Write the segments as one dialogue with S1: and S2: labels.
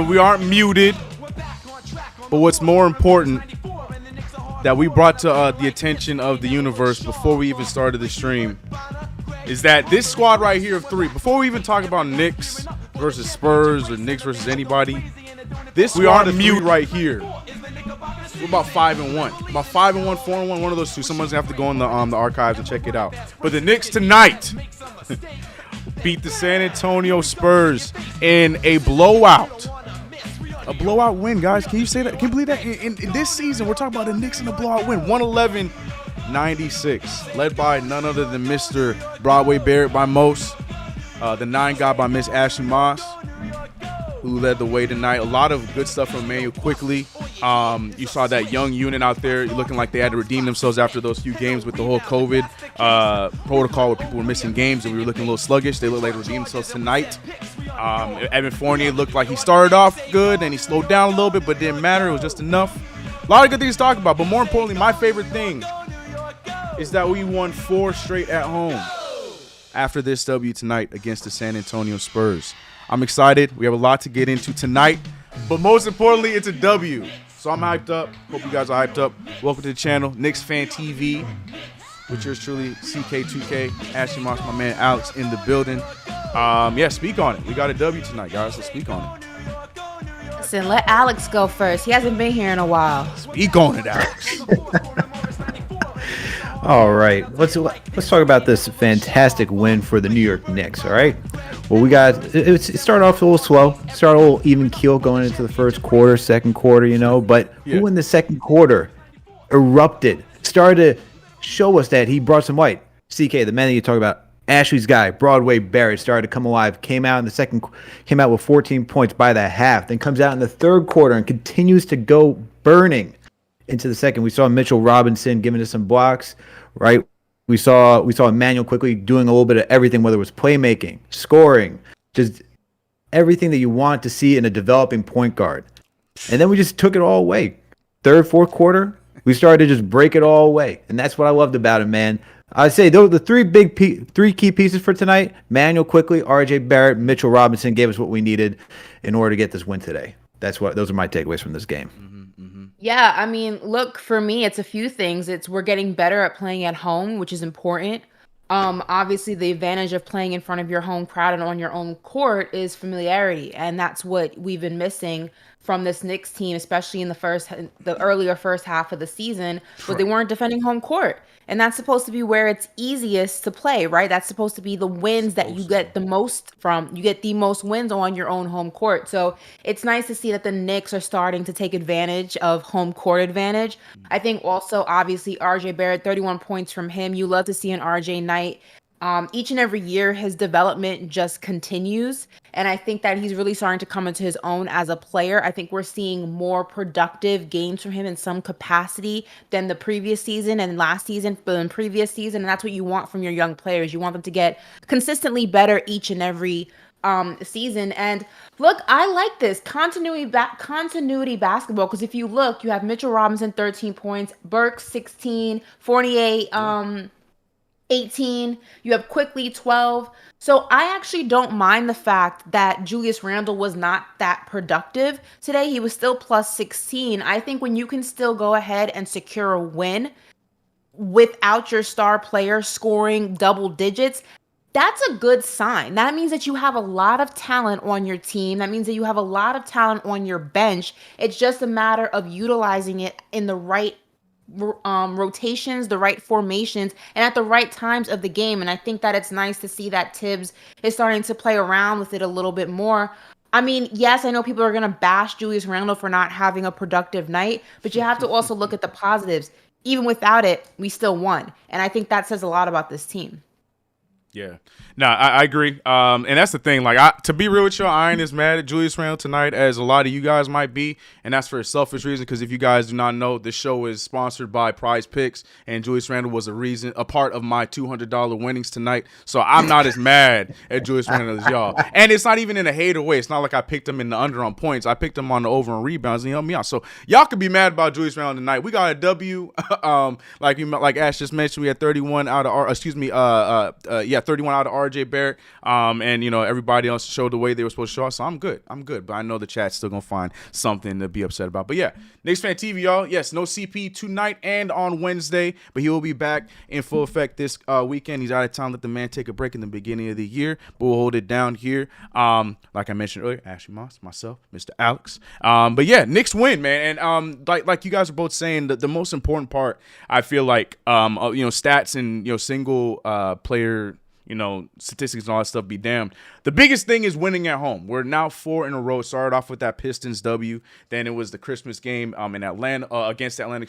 S1: We aren't muted, but what's more important that we brought to the attention of the universe before we even started the stream is that this squad right here of three, before we even talk about Knicks versus Spurs or Knicks versus anybody, this we aren't muted right here. We're about 5-1, about 5-1, 4-1, one of those two. Someone's gonna have to go in the archives and check it out. But the Knicks tonight beat the San Antonio Spurs in a blowout. A blowout win, guys. Can you say that? Can you believe that? In this season, we're talking about the Knicks in a blowout win. 111-96. Led by none other than Mr. Broadway Barrett by most. The 9 guy by Miss Ashley Moss, who led the way tonight. A lot of good stuff from Emmanuel Quickley. You saw that young unit out there looking like they had to redeem themselves after those few games with the whole COVID protocol where people were missing games and we were looking a little sluggish. They looked like they redeemed themselves tonight. Evan Fournier looked like he started off good and he slowed down a little bit, but it didn't matter. It was just enough. A lot of good things to talk about, but more importantly, my favorite thing is that we won 4 straight at home after this W tonight against the San Antonio Spurs. I'm excited. We have a lot to get into tonight, but most importantly, it's a W. So I'm hyped up. Hope you guys are hyped up. Welcome to the channel, KnicksFanTV, with yours truly, CK2K, Ashley Moss, my man Alex in the building. Yeah, speak on it. We got a W tonight, guys. Let's speak on it.
S2: Listen, let Alex go first. He hasn't been here in a while.
S1: Speak on it, Alex.
S3: All right, let's talk about this fantastic win for the New York Knicks. All right, well, it started off a little slow, started a little even keel going into the first quarter, second quarter, but who in the second quarter erupted, started to show us that he brought some white. CK, the man that you talk about, Ashley's guy, Broadway Barrett, started to come alive, came out with 14 points by the half, then comes out in the third quarter and continues to go burning into the second. We saw Mitchell Robinson giving us some blocks, right? We saw Emmanuel Quickley doing a little bit of everything, whether it was playmaking, scoring, just everything that you want to see in a developing point guard. And then we just took it all away. Third, fourth quarter, we started to just break it all away. And that's what I loved about it, man. I'd say those the three key pieces for tonight: Emmanuel Quickley, RJ Barrett, Mitchell Robinson gave us what we needed in order to get this win today. Those are my takeaways from this game.
S2: Yeah, I mean, look, for me, it's a few things. We're getting better at playing at home, which is important. Obviously, the advantage of playing in front of your home crowd and on your own court is familiarity, and that's what we've been missing from this Knicks team, especially in the earlier first half of the season, but they weren't defending home court. And that's supposed to be where it's easiest to play, right? That's supposed to be the wins that you get the most from. You get the most wins on your own home court. So it's nice to see that the Knicks are starting to take advantage of home court advantage. I think also, obviously, RJ Barrett, 31 points from him. You love to see an RJ night. Each and every year, his development just continues. And I think that he's really starting to come into his own as a player. I think we're seeing more productive games from him in some capacity than the previous season and last season, but in previous season. And that's what you want from your young players. You want them to get consistently better each and every season. And look, I like this continuity basketball, because if you look, you have Mitchell Robinson, 13 points, Burks, 16, 48, 18, you have Quickley, 12. So I actually don't mind the fact that Julius Randle was not that productive today. He was still plus 16. I think when you can still go ahead and secure a win without your star player scoring double digits, that's a good sign. That means that you have a lot of talent on your team. That means that you have a lot of talent on your bench. It's just a matter of utilizing it in the right rotations, the right formations, and at the right times of the game. And I think that it's nice to see that Tibs is starting to play around with it a little bit more. I mean, yes, I know people are going to bash Julius Randle for not having a productive night, but you have to also look at the positives. Even without it, we still won. And I think that says a lot about this team.
S1: Yeah. No, I agree. And that's the thing. Like, to be real with you, I ain't as mad at Julius Randle tonight as a lot of you guys might be. And that's for a selfish reason, because if you guys do not know, this show is sponsored by PrizePicks, and Julius Randle was a part of my $200 winnings tonight. So I'm not as mad at Julius Randle as y'all. And it's not even in a hater way. It's not like I picked him in the under on points. I picked him on the over and rebounds, and he helped me out. So y'all could be mad about Julius Randle tonight. We got a W. Like Ash just mentioned, we had 31 out of our, 31 31 out of RJ Barrett. And everybody else showed the way they were supposed to show. So I'm good. But I know the chat's still gonna find something to be upset about. But yeah, KnicksFanTV, y'all. Yes, no CP tonight and on Wednesday, but he will be back in full effect this weekend. He's out of town. Let the man take a break in the beginning of the year, but we'll hold it down here. Like I mentioned earlier, Ashley Moss, myself, Mr. Alex. But yeah, Knicks win, man. And like you guys are both saying, the most important part, I feel like, stats and single player, statistics and all that stuff be damned. The biggest thing is winning at home. We're now 4 in a row. Started off with that Pistons W. Then it was the Christmas game in Atlanta, against Atlanta,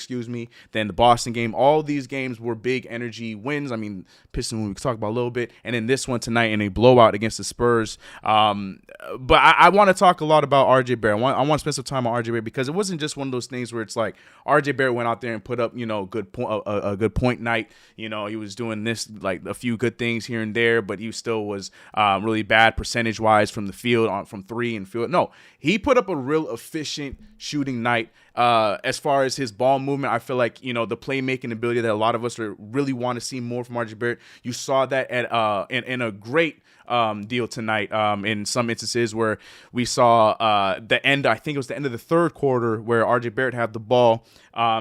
S1: Then the Boston game. All these games were big energy wins. I mean, Pistons, we could talk about a little bit. And then this one tonight in a blowout against the Spurs. But I want to talk a lot about RJ Barrett. I want to spend some time on RJ Barrett because it wasn't just one of those things where it's like RJ Barrett went out there and put up, a good point night. He was doing this, like a few good things here and there, but he still was really bad percentage-wise from the field, from three and field. No, he put up a real efficient shooting night. As far as his ball movement, I feel like, the playmaking ability that a lot of us really want to see more from RJ Barrett. You saw that at in a great deal tonight in some instances where we saw the end. I think it was the end of the third quarter where RJ Barrett had the ball.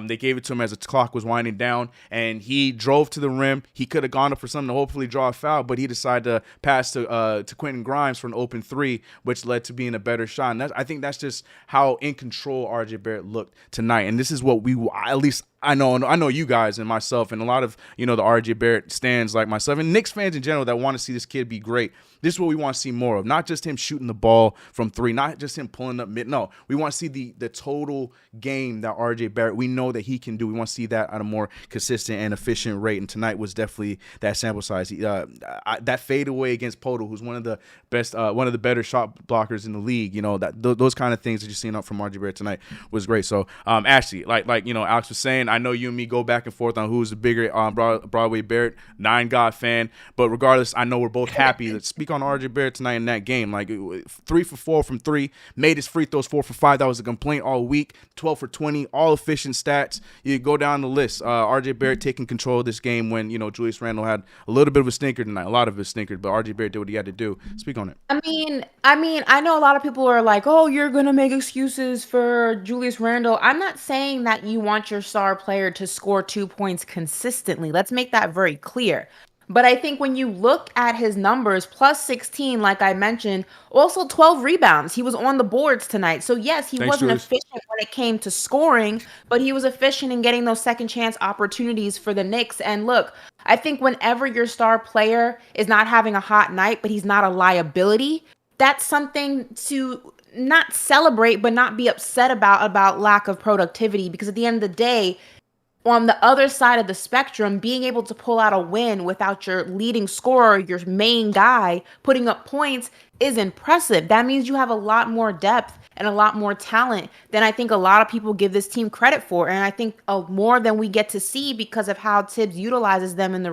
S1: They gave it to him as the clock was winding down, and he drove to the rim. He could have gone up for something to hopefully draw a foul, but he decided to pass to Quentin Grimes for an open three, which led to being a better shot. And I think that's just how in control RJ Barrett looked tonight. And this is what at least I know you guys and myself and a lot of, the RJ Barrett stands like myself and Knicks fans in general that want to see this kid be great. This is what we want to see more of. Not just him shooting the ball from three, not just him pulling up mid. No, we want to see the total game that RJ Barrett, we know that he can do. We want to see that at a more consistent and efficient rate. And tonight was definitely that sample size. That fadeaway against Poto, who's one of the best, one of the better shot blockers in the league. Those kind of things that you're seeing up from RJ Barrett tonight was great. So, Ashley, like Alex was saying, I know you and me go back and forth on who's the bigger Broadway Barrett, 9God fan. But regardless, I know we're both happy. Let's speak on RJ Barrett tonight in that game. Like 3 for 4 from 3, made his free throws 4 for 5. That was a complaint all week. 12 for 20, all efficient stats. You go down the list. RJ Barrett taking control of this game when Julius Randle had a little bit of a stinker tonight. A lot of a stinker, but RJ Barrett did what he had to do. Speak on it.
S2: I mean, I know a lot of people are like, "Oh, you're gonna make excuses for Julius Randle." I'm not saying that you want your star player to score 2 points consistently. Let's make that very clear. But I think when you look at his numbers, plus 16, like I mentioned, also 12 rebounds. He was on the boards tonight. So yes, he wasn't efficient when it came to scoring, but he was efficient in getting those second chance opportunities for the Knicks. And look, I think whenever your star player is not having a hot night, but he's not a liability, that's something to not celebrate, but not be upset about lack of productivity. Because at the end of the day, on the other side of the spectrum, being able to pull out a win without your leading scorer, your main guy, putting up points is impressive. That means you have a lot more depth and a lot more talent than I think a lot of people give this team credit for. And I think more than we get to see because of how Tibs utilizes them in the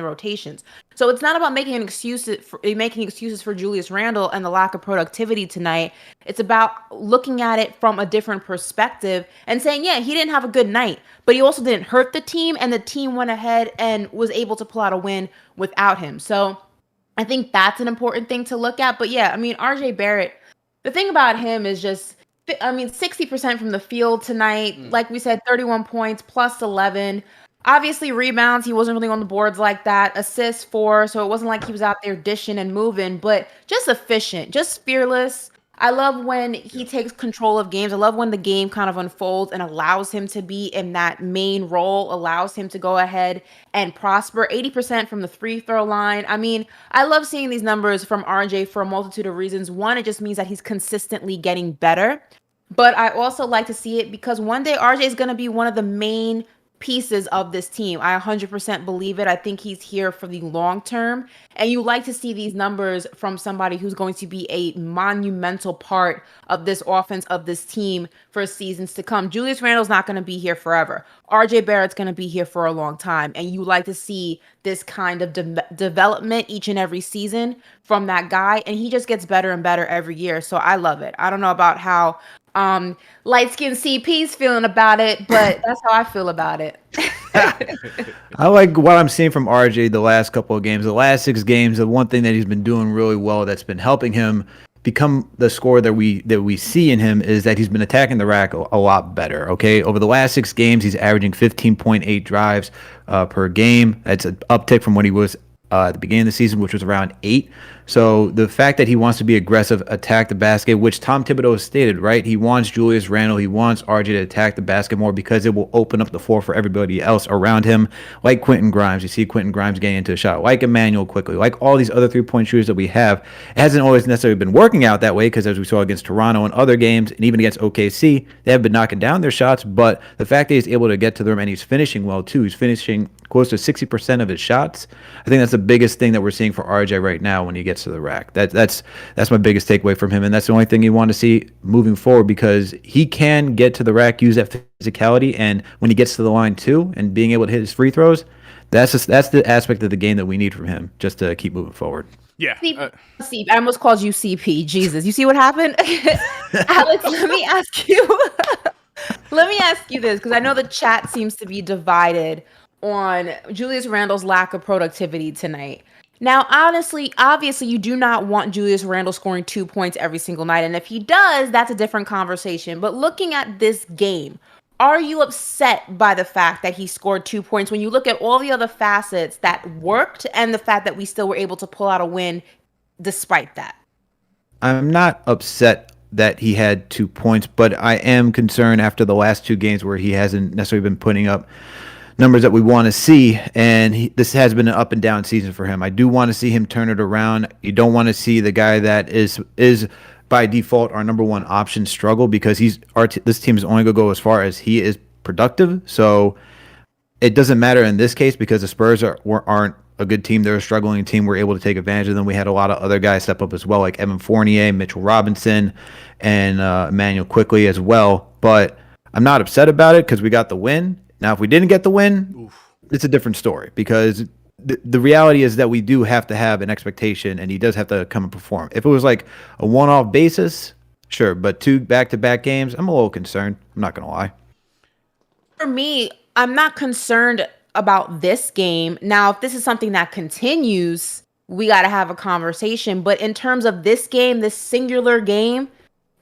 S2: rotations. So it's not about making excuses for Julius Randle and the lack of productivity tonight. It's about looking at it from a different perspective and saying, yeah, he didn't have a good night, but he also didn't hurt the team, and the team went ahead and was able to pull out a win without him. So I think that's an important thing to look at. But yeah, I mean, RJ Barrett, the thing about him is just, 60% from the field tonight. Like we said, 31 points, plus 11. Obviously, rebounds, he wasn't really on the boards like that. Assists 4, so it wasn't like he was out there dishing and moving, but just efficient, just fearless. I love when he takes control of games. I love when the game kind of unfolds and allows him to be in that main role, allows him to go ahead and prosper. 80% from the free throw line. I mean, I love seeing these numbers from RJ for a multitude of reasons. One, it just means that he's consistently getting better. But I also like to see it because one day RJ is going to be one of the main pieces of this team. I 100% believe it. I think he's here for the long term. And you like to see these numbers from somebody who's going to be a monumental part of this offense, of this team for seasons to come. Julius Randle's not going to be here forever. RJ Barrett's going to be here for a long time. And you like to see this kind of development each and every season from that guy. And he just gets better and better every year. So I love it. I don't know about how light-skinned CP's feeling about it, but that's how I feel about it.
S3: I like what I'm seeing from RJ the last couple of games. The last 6 games, the one thing that he's been doing really well that's been helping him become the scorer that we see in him is that he's been attacking the rack a lot better. Okay, over the last 6 games, he's averaging 15.8 drives per game. That's an uptick from what he was at the beginning of the season, which was around 8. So the fact that he wants to be aggressive, attack the basket, which Tom Thibodeau has stated, right? He wants Julius Randle, he wants RJ to attack the basket more because it will open up the floor for everybody else around him, like Quentin Grimes. You see Quentin Grimes getting into a shot, like Emmanuel Quickley, like all these other three-point shooters that we have. It hasn't always necessarily been working out that way because as we saw against Toronto and other games, and even against OKC, they have been knocking down their shots, but the fact that he's able to get to them and he's finishing well too. He's finishing close to 60% of his shots. I think that's the biggest thing that we're seeing for RJ right now when he gets to the rack. That's my biggest takeaway from him, and that's the only thing you want to see moving forward because he can get to the rack, use that physicality, and when he gets to the line too, and being able to hit his free throws, that's the aspect of the game that we need from him just to keep moving forward.
S1: Yeah.
S2: I almost called you CP. Jesus, you see what happened? Alex, let me ask you. Let me ask you this because I know the chat seems to be divided on Julius Randle's lack of productivity tonight. Now, honestly, obviously, you do not want Julius Randle scoring 2 points every single night. And if he does, that's a different conversation. But looking at this game, are you upset by the fact that he scored 2 points when you look at all the other facets that worked and the fact that we still were able to pull out a win despite that?
S3: I'm not upset that he had 2 points, but I am concerned after the last 2 games where he hasn't necessarily been putting up numbers that we want to see, and this has been an up and down season for him. I do want to see him turn it around. You don't want to see the guy that is by default our number one option struggle because this team is only going to go as far as he is productive. So it doesn't matter in this case because the Spurs aren't a good team. They're a struggling team. We're able to take advantage of them. We had a lot of other guys step up as well, like Evan Fournier, Mitchell Robinson, and Emmanuel Quickley as well. But I'm not upset about it because we got the win. Now, if we didn't get the win, it's a different story because the reality is that we do have to have an expectation and he does have to come and perform. If it was like a one-off basis, sure, but 2 back-to-back games, I'm a little concerned. I'm not going to lie.
S2: For me, I'm not concerned about this game. Now, if this is something that continues, we got to have a conversation. But in terms of this game, this singular game,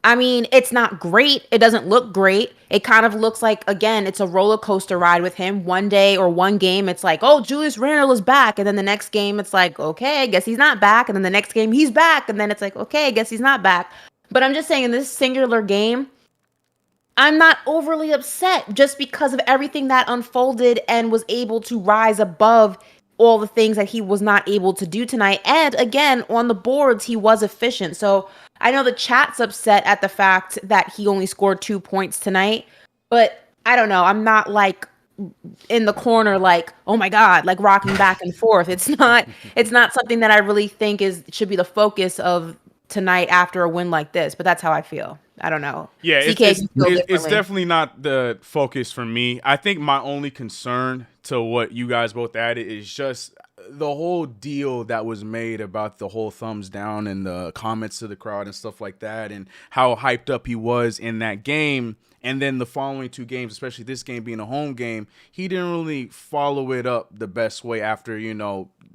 S2: I mean, it's not great. It doesn't look great. It kind of looks like, again, it's a roller coaster ride with him. One day or one game, it's like, oh, Julius Randle is back. And then the next game, it's like, okay, I guess he's not back. And then the next game, he's back. And then it's like, okay, I guess he's not back. But I'm just saying in this singular game, I'm not overly upset just because of everything that unfolded and was able to rise above all the things that he was not able to do tonight. And again, on the boards, he was efficient. So I know the chat's upset at the fact that he only scored 2 points tonight, but I don't know. I'm not like in the corner, like, oh my God, like rocking back and forth. It's not something that I really think should be the focus of tonight after a win like this, but that's how I feel. I don't know.
S1: Yeah, it's definitely not the focus for me. I think my only concern to what you guys both added is just the whole deal that was made about the whole thumbs down and the comments to the crowd and stuff like that and how hyped up he was in that game. And then the following 2 games, especially this game being a home game, he didn't really follow it up the best way after,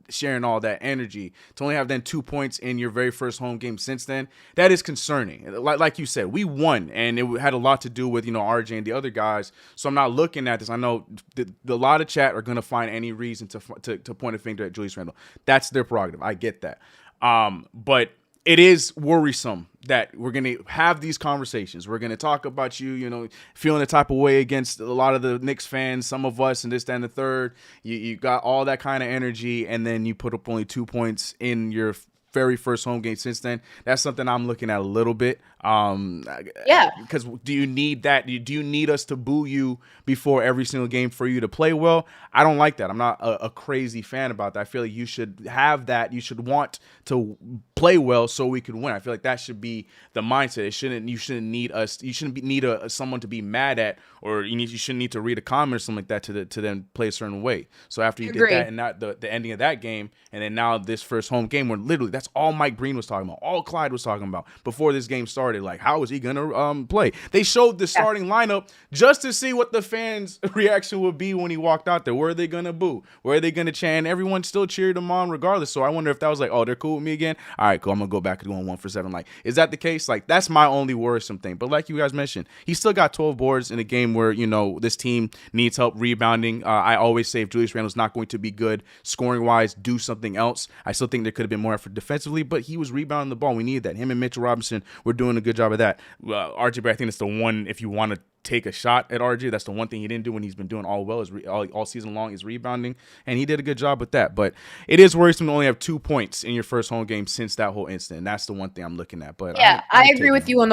S1: sharing all that energy. To only have then 2 points in your very first home game since then, that is concerning. Like you said, we won, and it had a lot to do with, RJ and the other guys. So I'm not looking at this. I know a lot of chat are going to find any reason to point a finger at Julius Randle. That's their prerogative. I get that. But it is worrisome that we're going to have these conversations. We're going to talk about you, feeling the type of way against a lot of the Knicks fans, some of us, and this, that, and the third. You got all that kind of energy, and then you put up only 2 points in your very first home game since then. That's something I'm looking at a little bit.
S2: Yeah.
S1: Because do you need that? Do you need us to boo you before every single game for you to play well? I don't like that. I'm not a crazy fan about that. I feel like you should have that. You should want to play well so we can win. I feel like that should be the mindset. You shouldn't need us. You shouldn't need someone to be mad at, or you shouldn't need to read a comment or something like that to then play a certain way. So after you did that and not the ending of that game, and then now this first home game where literally that's all Mike Breen was talking about, all Clyde was talking about before this game started. started. Like, how is he gonna play? They showed the starting lineup just to see what the fans' reaction would be when he walked out there. Were they gonna boo? Were they gonna chant? Everyone still cheered him on regardless. So I wonder if that was like, oh, they're cool with me again. All right, cool. I'm gonna go back to going 1 for 7. Like, is that the case? Like, that's my only worrisome thing. But like you guys mentioned, he still got 12 boards in a game where, you know, this team needs help rebounding. I always say if Julius Randle's not going to be good scoring wise, do something else. I still think there could have been more effort defensively, but he was rebounding the ball. We needed that. Him and Mitchell Robinson were doing a good job of that. RJ Barrett, I think that's the one, if you want to take a shot at RJ, that's the one thing he didn't do when he's been doing all well, is all season long, is rebounding, and he did a good job with that. But it is worrisome to only have 2 points in your first home game since that whole incident. And that's the one thing I'm looking at. But
S2: yeah, I agree with you on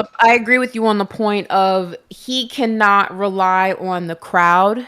S2: the point of he cannot rely on the crowd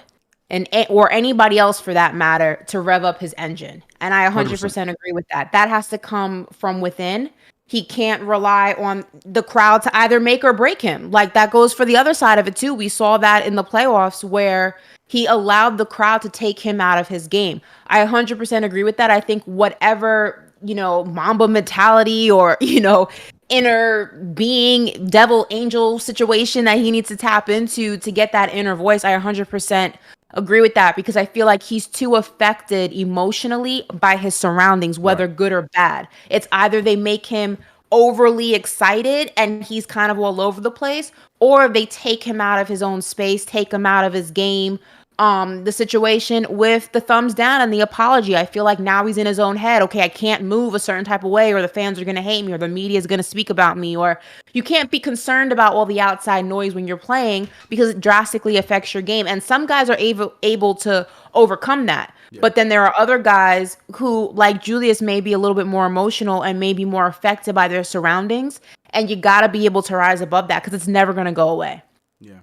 S2: or anybody else for that matter to rev up his engine. And I 100% agree with that. That has to come from within. He can't rely on the crowd to either make or break him. Like, that goes for the other side of it too. We saw that in the playoffs where he allowed the crowd to take him out of his game. I 100% agree with that. I think whatever, you know, Mamba mentality or, you know, inner being, devil angel situation that he needs to tap into to get that inner voice, I 100% agree with that, because I feel like he's too affected emotionally by his surroundings, whether good or bad. It's either they make him overly excited and he's kind of all over the place, or they take him out of his own space, take him out of his game. The situation with the thumbs down and the apology, I feel like now he's in his own head. Okay, I can't move a certain type of way, or the fans are going to hate me, or the media is going to speak about me, or you can't be concerned about all the outside noise when you're playing because it drastically affects your game. And some guys are able to overcome that. Yeah. But then there are other guys who, like Julius, may be a little bit more emotional and maybe more affected by their surroundings. And you got to be able to rise above that, because it's never going to go away.
S1: Yeah.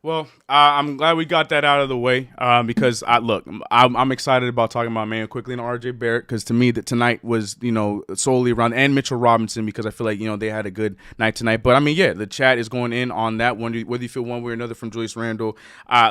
S1: Well, I'm glad we got that out of the way, because I'm excited about talking about Emmanuel Quickley and RJ Barrett, because to me that tonight was, you know, solely around, and Mitchell Robinson, because I feel like, you know, they had a good night tonight. But I mean, yeah, the chat is going in on that one, whether you feel one way or another from Julius Randle.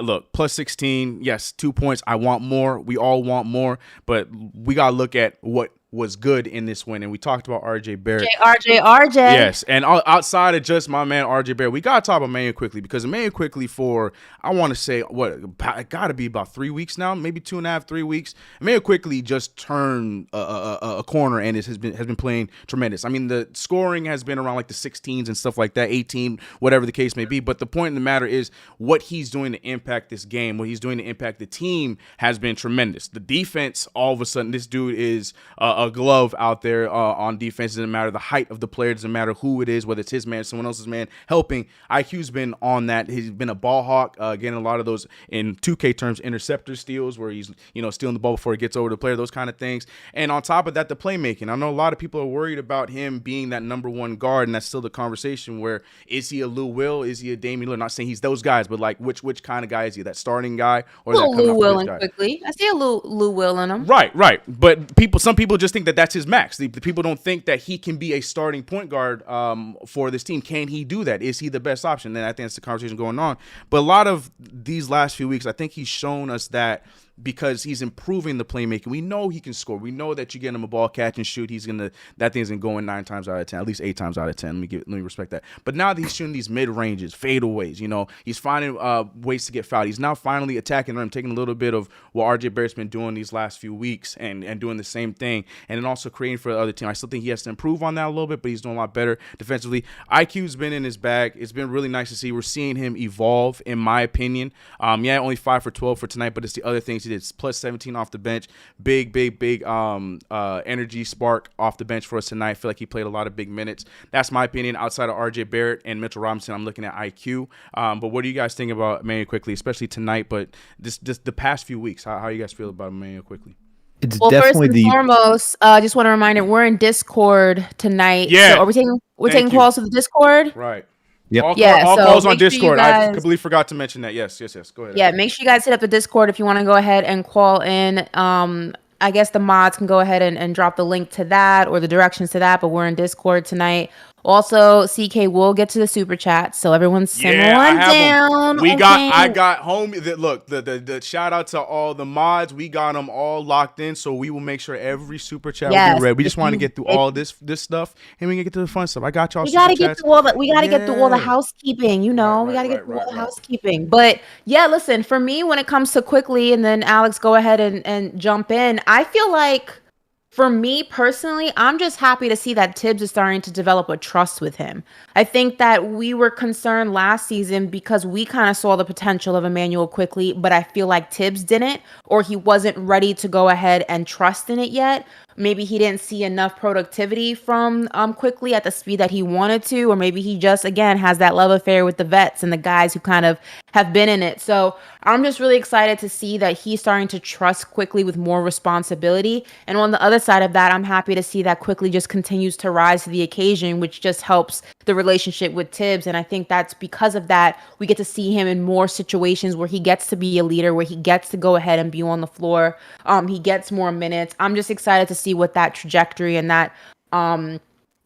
S1: Look, plus 16, yes, 2 points. I want more. We all want more, but we got to look at what was good in this win, and we talked about RJ Barrett.
S2: RJ.
S1: Yes, and outside of just my man RJ Barrett, we got to talk about Emmanuel Quickley, because Emmanuel Quickley for, I want to say, it got to be about 3 weeks now, maybe 2.5, 3 weeks. Emmanuel Quickley just turned a corner and has been playing tremendous. I mean, the scoring has been around like the 16s and stuff like that, 18, whatever the case may be. But the point of the matter is what he's doing to impact this game, what he's doing to impact the team has been tremendous. The defense, all of a sudden, this dude is a glove out there on defense. Doesn't matter the height of the player, doesn't matter who it is, whether it's his man, someone else's man, helping. IQ's been on that. He's been a ball hawk, getting a lot of those, in 2K terms, interceptor steals, where he's, you know, stealing the ball before it gets over the player, those kind of things. And on top of that, the playmaking. I know a lot of people are worried about him being that number one guard, and that's still the conversation. Where is he a Lou Will? Is he a Damian Lillard? Not saying he's those guys, but like which kind of guy is he? That starting guy, or that
S2: Lou Will and Quicklly? I see a Lou Will in him.
S1: Right. But some people just think that that's his max. The people don't think that he can be a starting point guard for this team. Can he do that? Is he the best option? Then I think that's the conversation going on. But a lot of these last few weeks, I think he's shown us that, because he's improving the playmaking. We know he can score. We know that you get him a ball, catch and shoot, that thing's gonna go in 9 times out of 10, at least 8 times out of 10. Let me respect that. But now that he's shooting these mid ranges, fadeaways, you know, he's finding ways to get fouled. He's now finally attacking the rim, taking a little bit of what RJ Barrett's been doing these last few weeks, and doing the same thing, and then also creating for the other team. I still think he has to improve on that a little bit, but he's doing a lot better defensively. IQ's been in his bag. It's been really nice to see. We're seeing him evolve, in my opinion. Only 5 for 12 for tonight, but it's the other things he did. It's plus 17 off the bench. Big energy spark off the bench for us tonight. I feel like he played a lot of big minutes. That's my opinion. Outside of RJ Barrett and Mitchell Robinson, I'm looking at IQ. But what do you guys think about Emmanuel Quickley, especially tonight, but this the past few weeks? How you guys feel about Emmanuel Quickley?
S3: It's
S2: well,
S3: definitely
S2: first and foremost, just want to remind you, we're in Discord tonight.
S1: Yeah.
S2: So are we taking calls to the Discord?
S1: Right.
S3: Yep.
S1: All calls on
S2: sure
S1: Discord.
S2: Guys,
S1: I completely forgot to mention that. Yes. Go ahead.
S2: Yeah, make sure you guys hit up the Discord if you want to go ahead and call in. I guess the mods can go ahead and drop the link to that or the directions to that, but we're in Discord tonight. Also, CK will get to the super chat, so everyone simmer on down.
S1: I got homie. Look, the shout out to all the mods. We got them all locked in, so we will make sure every super chat will be read. We just want to get through all this stuff, and we can get to the fun stuff. I got y'all.
S2: We gotta get through all the housekeeping. We gotta get through all the housekeeping. But yeah, listen, for me, when it comes to Quickley, and then Alex, go ahead and jump in. I feel like, for me personally, I'm just happy to see that Tibs is starting to develop a trust with him. I think that we were concerned last season because we kind of saw the potential of Emmanuel Quickley, but I feel like Tibs didn't, or he wasn't ready to go ahead and trust in it yet. Maybe he didn't see enough productivity from Quickley at the speed that he wanted to, or maybe he just, again, has that love affair with the vets and the guys who kind of have been in it. So I'm just really excited to see that he's starting to trust Quickley with more responsibility. And on the other side of that, I'm happy to see that Quickley just continues to rise to the occasion, which just helps the relationship with Tibs. And I think that's because of that, we get to see him in more situations where he gets to be a leader, where he gets to go ahead and be on the floor. He gets more minutes. I'm just excited to see what that trajectory and that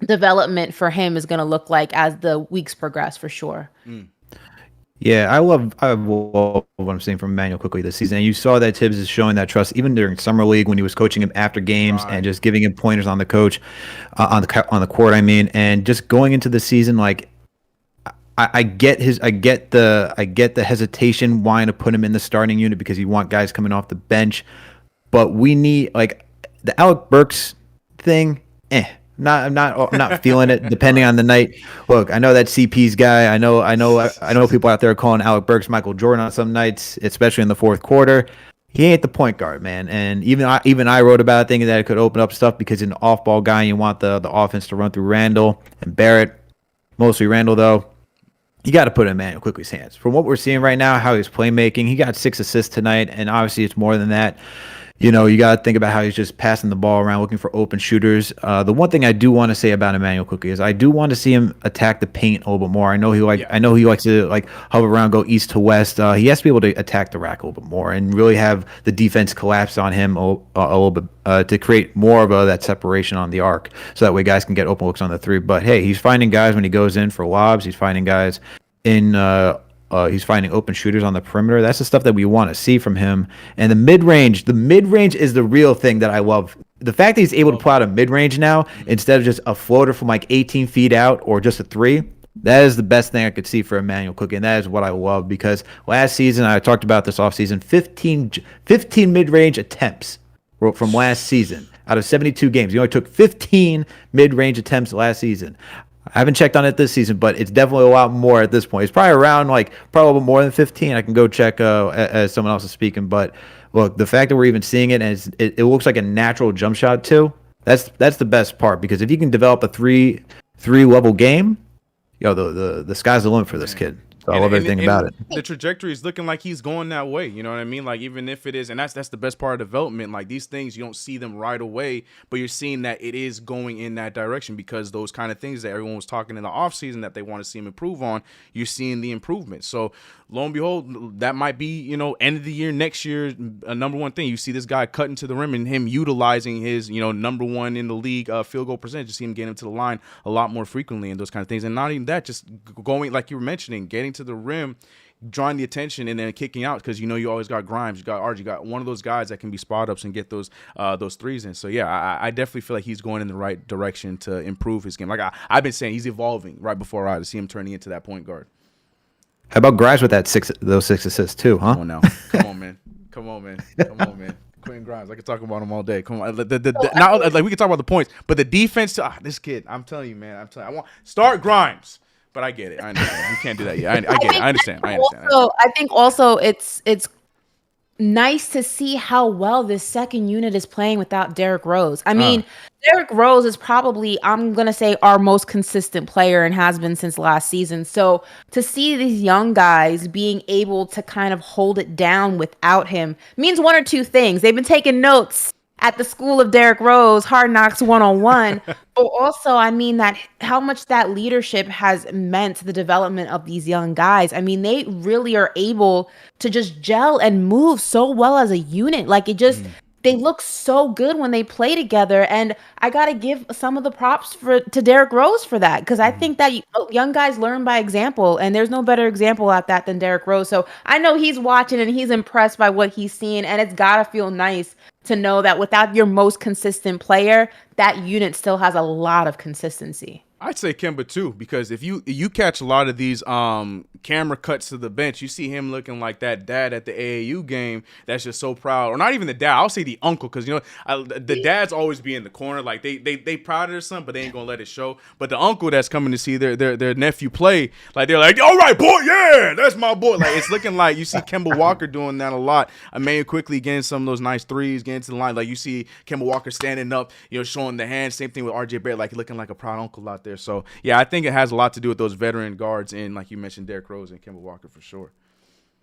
S2: development for him is going to look like as the weeks progress, for sure.
S3: Yeah, I love what I'm seeing from Emmanuel Quickley this season. And you saw that Tibs is showing that trust even during summer league when he was coaching him after games and just giving him pointers on the coach, on the court. I mean, and just going into the season, like I get the hesitation wanting to put him in the starting unit because you want guys coming off the bench, but we need, like, the Alec Burks thing. I'm not feeling it. Depending on the night. Look, I know that CP's guy. I know people out there calling Alec Burks Michael Jordan on some nights, especially in the fourth quarter. He ain't the point guard, man. And even I wrote about it, thinking that it could open up stuff because he's an off-ball guy. And you want the offense to run through Randle and Barrett, mostly Randle though. You got to put it in Emmanuel Quickley's hands. From what we're seeing right now, how he's playmaking, he got 6 assists tonight, and obviously it's more than that. You know, you got to think about how he's just passing the ball around, looking for open shooters. The one thing I do want to say about Emmanuel Quickley is I do want to see him attack the paint a little bit more. I know he likes to like hover around, go east to west. He has to be able to attack the rack a little bit more and really have the defense collapse on him a little bit to create more of that separation on the arc, so that way guys can get open looks on the three. But hey, he's finding guys when he goes in for lobs. He's finding guys in. He's finding open shooters on the perimeter. That's the stuff that we want to see from him. And the mid-range is the real thing that I love. The fact that he's able to pull out a mid-range now instead of just a floater from like 18 feet out or just a three, that is the best thing I could see for Emmanuel Quickley, and that is what I love, because last season, I talked about this offseason, 15 mid-range attempts from last season. Out of 72 games, he only took 15 mid-range attempts last season. I haven't checked on it this season, but it's definitely a lot more at this point. It's probably around probably more than 15. I can go check as someone else is speaking. But look, the fact that we're even seeing it, and it looks like a natural jump shot too. That's the best part, because if you can develop a three level game, the sky's the limit for this kid. So I love everything about it.
S1: The trajectory is looking like he's going that way. You know what I mean? Like, even if it is, and that's the best part of development. Like, these things, you don't see them right away, but you're seeing that it is going in that direction, because those kind of things that everyone was talking in the offseason that they want to see him improve on, you're seeing the improvement. So lo and behold, that might be, end of the year, next year, a number one thing. You see this guy cutting to the rim and him utilizing his, number one in the league field goal percentage. You see him getting to the line a lot more frequently and those kind of things. And not even that, just going, like you were mentioning, getting to the rim, drawing the attention, and then kicking out, because you always got Grimes, you got RG, you got one of those guys that can be spot ups and get those threes in. So yeah, I definitely feel like he's going in the right direction to improve his game. Like I've been saying, he's evolving right before our eyes to see him turning into that point guard.
S3: How about Grimes with those 6 assists too, huh?
S1: Come on now. Come on, man. Quentin Grimes. I could talk about him all day. Come on. We can talk about the points, but the defense, this kid, I'm telling you, man. I want start Grimes. But I get it. I understand. You can't do that yet. I get it. I understand.
S2: Also, I think also it's nice to see how well this second unit is playing without Derrick Rose. I mean, Derrick Rose is probably, I'm going to say, our most consistent player and has been since last season. So to see these young guys being able to kind of hold it down without him means one or two things. They've been taking notes at the school of Derrick Rose, Hard Knocks 101. But also, I mean, that how much that leadership has meant to the development of these young guys. I mean, they really are able to just gel and move so well as a unit. Like, it just they look so good when they play together. And I got to give some of the props to Derrick Rose for that, because I think that young guys learn by example, and there's no better example at that than Derrick Rose. So I know he's watching and he's impressed by what he's seeing, and it's got to feel nice to know that without your most consistent player, that unit still has a lot of consistency.
S1: I'd say Kemba too, because if you catch a lot of these camera cuts to the bench, you see him looking like that dad at the AAU game that's just so proud, or not even the dad. I'll say the uncle, because the dads always be in the corner, like they proud of their son, but they ain't gonna let it show. But the uncle that's coming to see their nephew play, like they're like, all right, boy, yeah, that's my boy. Like it's looking like you see Kemba Walker doing that a lot. Emmanuel Quickley getting some of those nice threes, getting to the line. Like you see Kemba Walker standing up, showing the hand. Same thing with RJ Barrett, like looking like a proud uncle out there. So yeah, I think it has a lot to do with those veteran guards, and like you mentioned, Derrick Rose and Kemba Walker for sure.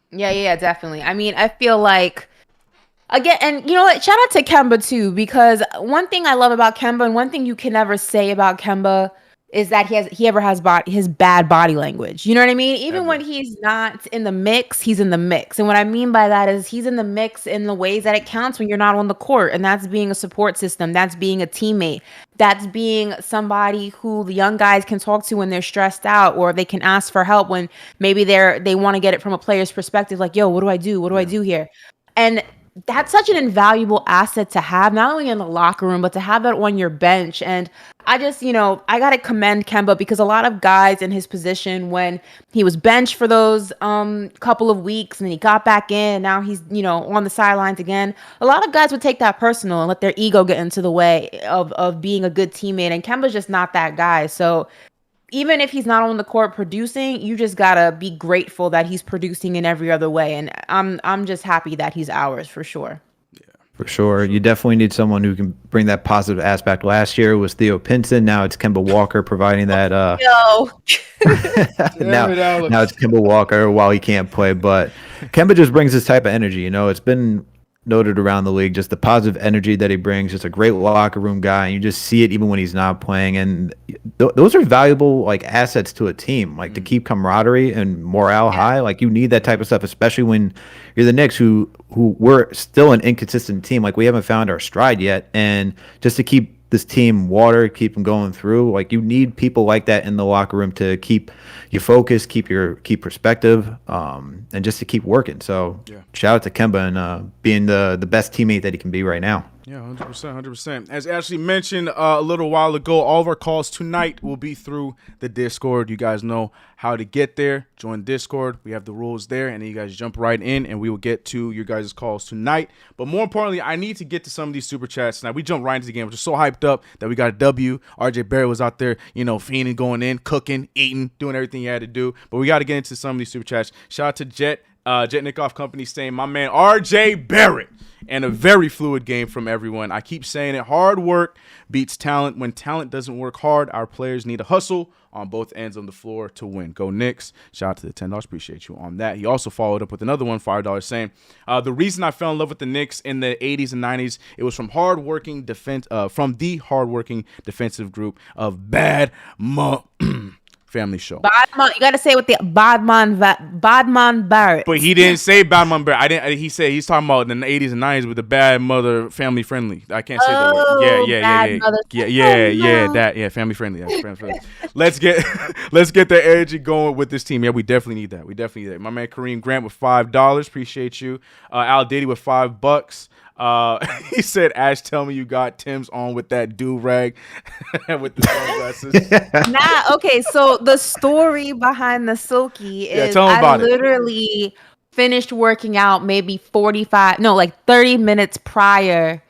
S2: Yeah, definitely. I mean, I feel like, again, and you know what? Shout out to Kemba too, because one thing I love about Kemba, and one thing you can never say about Kemba, is that he ever has his bad body language. You know what I mean? Even when he's not in the mix, he's in the mix. And what I mean by that is he's in the mix in the ways that it counts when you're not on the court. And that's being a support system. That's being a teammate. That's being somebody who the young guys can talk to when they're stressed out, or they can ask for help when maybe they want to get it from a player's perspective. Like, yo, what do I do? What do I do here? And that's such an invaluable asset to have, not only in the locker room, but to have that on your bench. And I just, I got to commend Kemba, because a lot of guys in his position, when he was benched for those couple of weeks and then he got back in, now he's, on the sidelines again. A lot of guys would take that personal and let their ego get into the way of being a good teammate. And Kemba's just not that guy. So even if he's not on the court producing, you just gotta be grateful that he's producing in every other way. And I'm just happy that he's ours for sure.
S3: For sure. You definitely need someone who can bring that positive aspect. Last year it was Theo Pinson. Now it's Kemba Walker providing that. Now it's Kemba Walker while he can't play. But Kemba just brings this type of energy. It's been noted around the league, just the positive energy that he brings, just a great locker room guy, and you just see it even when he's not playing. And those are valuable like assets to a team, like to keep camaraderie and morale high. Like you need that type of stuff, especially when you're the Knicks, who we're still an inconsistent team. Like we haven't found our stride yet, and just to keep this team water, keep them going through, like you need people like that in the locker room to keep you focused, keep perspective, and just to keep working. So shout out to Kemba and being the best teammate that he can be right now.
S1: Yeah, 100%. As Ashley mentioned a little while ago, all of our calls tonight will be through the Discord. You guys know how to get there. Join Discord. We have the rules there, and then you guys jump right in, and we will get to your guys' calls tonight. But more importantly, I need to get to some of these super chats tonight. We jumped right into the game. We're just so hyped up that we got a W. RJ Barrett was out there, fiending, going in, cooking, eating, doing everything he had to do. But we got to get into some of these super chats. Shout out to Jet Nickoff Company saying, my man RJ Barrett, and a very fluid game from everyone. I keep saying it, hard work beats talent. When talent doesn't work hard, our players need to hustle on both ends of the floor to win. Go Knicks. Shout out to the $10. Appreciate you on that. He also followed up with another one, $5, saying, the reason I fell in love with the Knicks in the 80s and 90s, it was from the hardworking defensive group of Family Show.
S2: Badman, you gotta say with the Badman Barrett.
S1: But he didn't say Badman Barrett. He said he's talking about in the 80s and 90s with the bad mother, family friendly. I can't say the word. Family friendly. Yeah, family friendly. Let's get the energy going with this team. Yeah, we definitely need that. My man Kareem Grant with $5. Appreciate you. Al Diddy with $5. He said, Ash, tell me you got Tim's on with that do-rag with the sunglasses.
S2: Okay, so the story behind the silky is I literally finished working out maybe 30 minutes prior